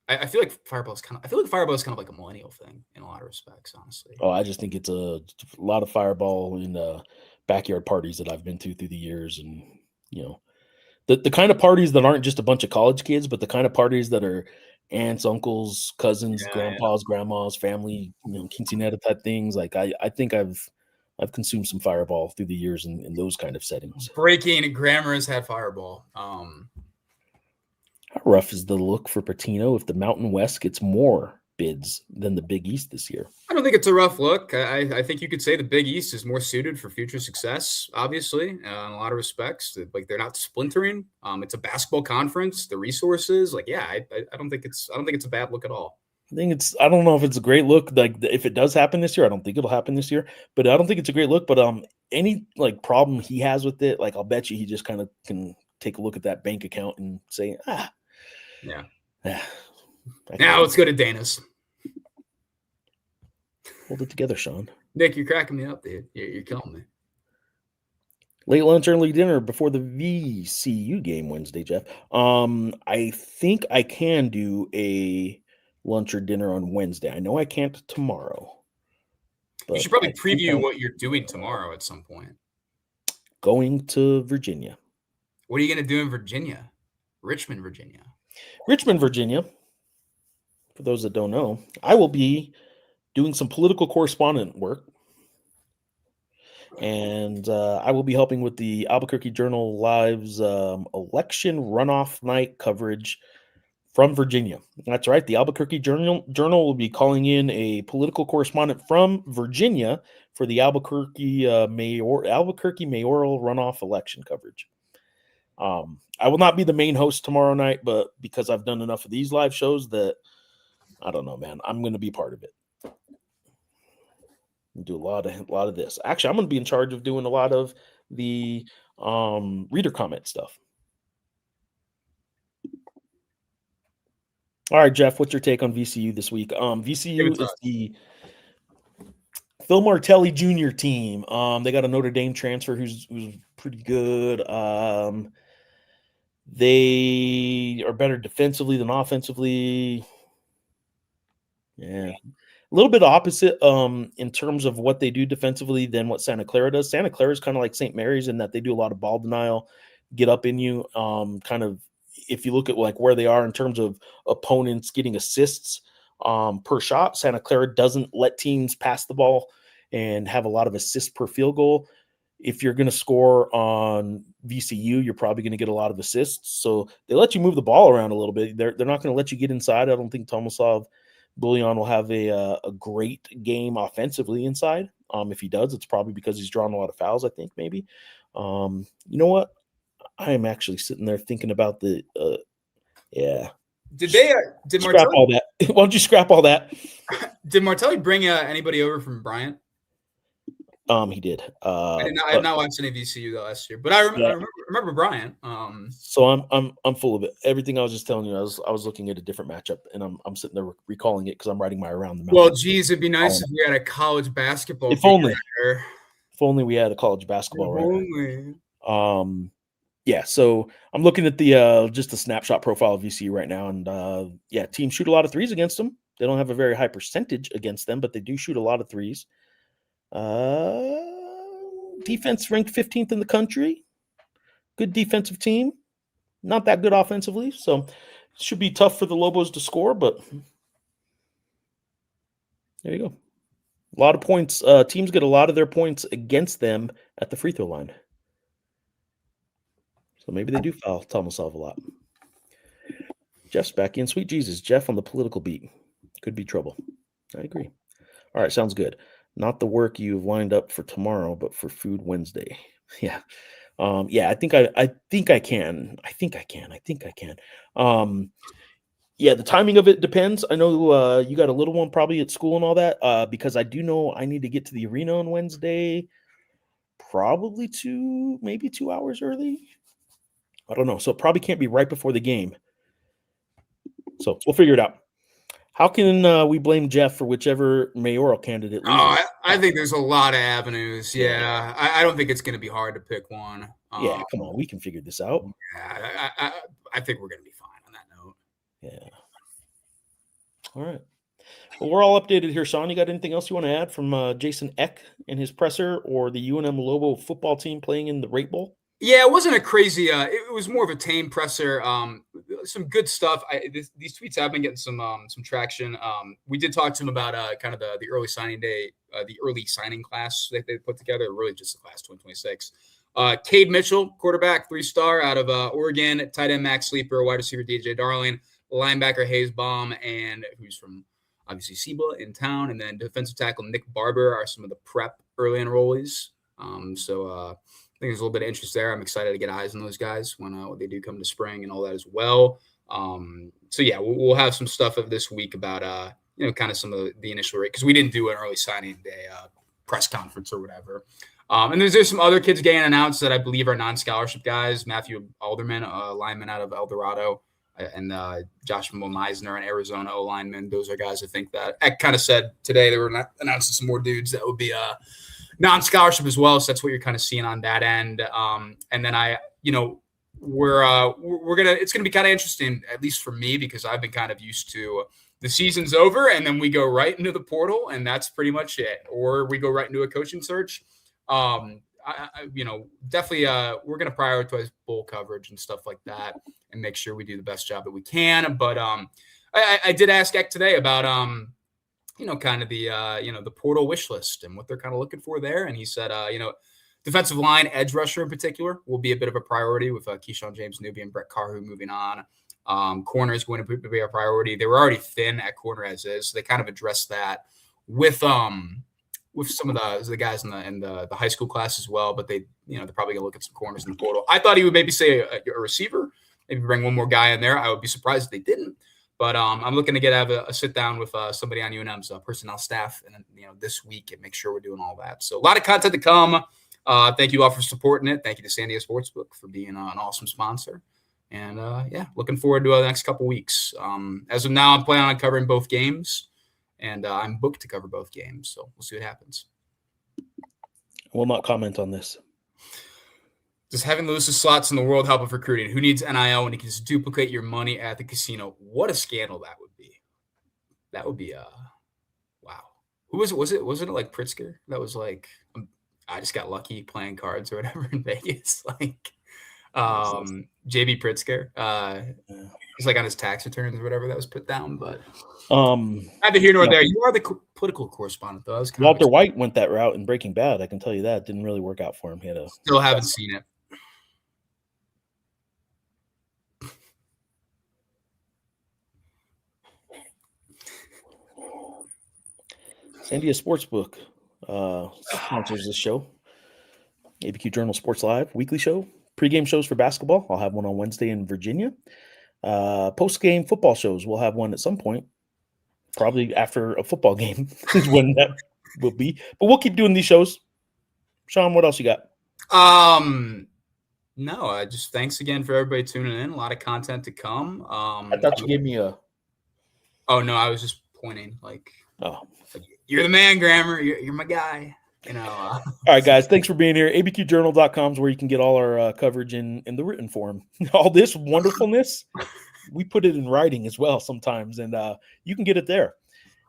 I feel like Fireball is kind of like a millennial thing in a lot of respects, honestly. Oh, I just think it's a lot of Fireball in backyard parties that I've been to through the years, and the kind of parties that aren't just a bunch of college kids, but the kind of parties that are aunts, uncles, cousins, grandpas, grandmas, family, quinceanera type things. Like I think I've consumed some Fireball through the years in those kind of settings. Breaking Grammar has had Fireball. How rough is the look for Patino if the Mountain West gets more bids than the Big East this year. I don't think it's a rough look. I think you could say the Big East is more suited for future success, obviously, in a lot of respects. Like, they're not splintering. It's a basketball conference. The resources, I don't think it's a bad look at all. I don't know if it's a great look. Like, if it does happen this year, I don't think it'll happen this year. But I don't think it's a great look. But any problem he has with it, I'll bet you he just kind of can take a look at that bank account and say, yeah. Now let's go to Dana's. Hold it together, Sean. Nick, you're cracking me up, dude. You're killing me. Late lunch, early dinner before the VCU game Wednesday, Geoff. I think I can do a lunch or dinner on Wednesday. I know I can't tomorrow. You should probably preview what you're doing tomorrow at some point. Going to Virginia. What are you going to do in Virginia? Richmond, Virginia. Richmond, Virginia. For those that don't know, I will be doing some political correspondent work. And I will be helping with the Albuquerque Journal Live's election runoff night coverage from Virginia. That's right. The Albuquerque Journal will be calling in a political correspondent from Virginia for the Albuquerque mayoral runoff election coverage. I will not be the main host tomorrow night, but because I've done enough of these live shows that I don't know, man, I'm going to be part of it. Do a lot of this. Actually, I'm going to be in charge of doing a lot of the reader comment stuff. All right, Geoff, what's your take on VCU this week? VCU is the Phil Martelli Jr. team. They got a Notre Dame transfer who's pretty good. They are better defensively than offensively. Yeah. A little bit opposite in terms of what they do defensively than what Santa Clara does. Santa Clara is kind of like St. Mary's in that they do a lot of ball denial, get up in you. Kind of, if you look at where they are in terms of opponents getting assists per shot, Santa Clara doesn't let teams pass the ball and have a lot of assists per field goal. If you're going to score on VCU, you're probably going to get a lot of assists. So they let you move the ball around a little bit. They're not going to let you get inside. I don't think Tomasov Bullion will have a great game offensively inside. If he does, it's probably because he's drawn a lot of fouls, I think, maybe. You know what? I am actually sitting there thinking about the yeah. Did scrap Martelli, all that? Why don't you scrap all that? Did Martelli bring anybody over from Bryant? He did. I did not watch any VCU last year, but I remember Bryant. So I'm full of it. Everything I was just telling you, I was looking at a different matchup, and I'm sitting there recalling it because I'm writing my around the mountain. Well, geez, it'd be nice if we had a college basketball. If only we had a college basketball. Right. Yeah. So I'm looking at the just the snapshot profile of VCU right now, and teams shoot a lot of threes against them. They don't have a very high percentage against them, but they do shoot a lot of threes. Defense ranked 15th in the country. Good defensive team. Not that good offensively. So it should be tough for the Lobos to score, but there you go. A lot of points. Teams get a lot of their points against them at the free throw line. So maybe they do foul Tomasov a lot. Geoff's back in. Sweet Jesus. Geoff on the political beat. Could be trouble. I agree. All right. Sounds good. Not the work you've lined up for tomorrow, but for Food Wednesday. Yeah. I think I can. The timing of it depends. I know you got a little one probably at school and all that, because I do know I need to get to the arena on Wednesday, probably maybe 2 hours early. I don't know. So it probably can't be right before the game. So we'll figure it out. How can we blame Geoff for whichever mayoral candidate loses? I think there's a lot of avenues. Yeah. I don't think it's going to be hard to pick one. Come on. We can figure this out. Yeah, I think we're going to be fine on that note. Yeah. All right. Well, we're all updated here, Sean. You got anything else you want to add from Jason Eck and his presser or the UNM Lobo football team playing in the Rate Bowl? Yeah, it wasn't a crazy. It was more of a tame presser. Some good stuff. These tweets have been getting some traction. We did talk to him about kind of the early signing day, the early signing class that they put together. Really, just the class 2026. Cade Mitchell, quarterback, 3-star out of Oregon. Tight end Max Sleeper, wide receiver DJ Darling, linebacker Hayes Baum, and who's from obviously Seba in town, and then defensive tackle Nick Barber are some of the prep early enrollees. I think there's a little bit of interest there. I'm excited to get eyes on those guys when they do come to spring and all that as well. We'll have some stuff of this week about kind of some of the initial rate, because we didn't do an early signing day press conference or whatever. And there's some other kids getting announced that I believe are non-scholarship guys. Matthew Alderman, a lineman out of El Dorado, and Joshua Meisner, an Arizona O-lineman. Those are guys I think that I kind of said today they were announcing some more dudes that would be non-scholarship as well. So that's what you're kind of seeing on that end. And then it's gonna be kind of interesting, at least for me, because I've been kind of used to the season's over and then we go right into the portal and that's pretty much it, or we go right into a coaching search. Definitely we're going to prioritize bowl coverage and stuff like that and make sure we do the best job that we can. But I did ask Eck today about kind of the portal wish list and what they're kind of looking for there, and he said defensive line, edge rusher in particular, will be a bit of a priority with Keyshawn James Newby and Brett Carhu moving on. Corner is going to be a priority. They were already thin at corner as is, so they kind of addressed that with some of the guys in the high school class as well. But they're probably gonna look at some corners in the portal. I thought he would maybe say a receiver, maybe bring one more guy in there. I would be surprised if they didn't. But I'm looking to have a sit down with somebody on UNM's personnel staff, and this week, and make sure we're doing all that. So a lot of content to come. Thank you all for supporting it. Thank you to San Diego Sportsbook for being an awesome sponsor. And looking forward to the next couple weeks. As of now, I'm planning on covering both games, and I'm booked to cover both games. So we'll see what happens. I will not comment on this. Does having the loosest slots in the world help with recruiting? Who needs NIL when you can just duplicate your money at the casino? What a scandal that would be. That would be wow. Who was it? Wasn't it like Pritzker? That was like, I just got lucky playing cards or whatever in Vegas. Like JB Pritzker. It's like on his tax returns or whatever that was put down. But neither here nor there. You are the political correspondent, though. Walter White went that route in Breaking Bad. I can tell you that. Didn't really work out for him. Still haven't seen it. San Diego Sportsbook sponsors this show. ABQ Journal Sports Live weekly show. Pre-game shows for basketball. I'll have one on Wednesday in Virginia. Post-game football shows. We'll have one at some point, probably after a football game is when that will be. But we'll keep doing these shows. Sean, what else you got? No, just thanks again for everybody tuning in. A lot of content to come. I thought you gave me a. Oh no, I was just pointing like. Oh, you're the man, Grammer. You're my guy. All right, guys. Thanks for being here. ABQJournal.com is where you can get all our coverage in the written form. All this wonderfulness, we put it in writing as well sometimes, and you can get it there.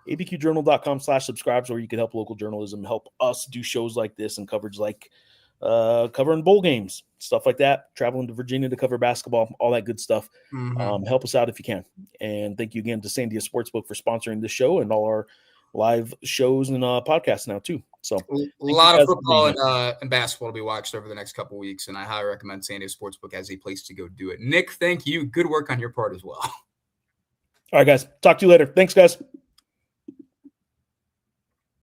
ABQJournal.com/subscribe, where you can help local journalism, help us do shows like this and coverage like covering bowl games, stuff like that, traveling to Virginia to cover basketball, all that good stuff. Help us out if you can. And thank you again to San Diego Sportsbook for sponsoring this show and all our live shows and podcasts now too. So a lot of football and basketball to be watched over the next couple of weeks, and I highly recommend San Diego Sportsbook as a place to go do it. Nick, thank you. Good work on your part as well. All right, guys. Talk to you later. Thanks, guys.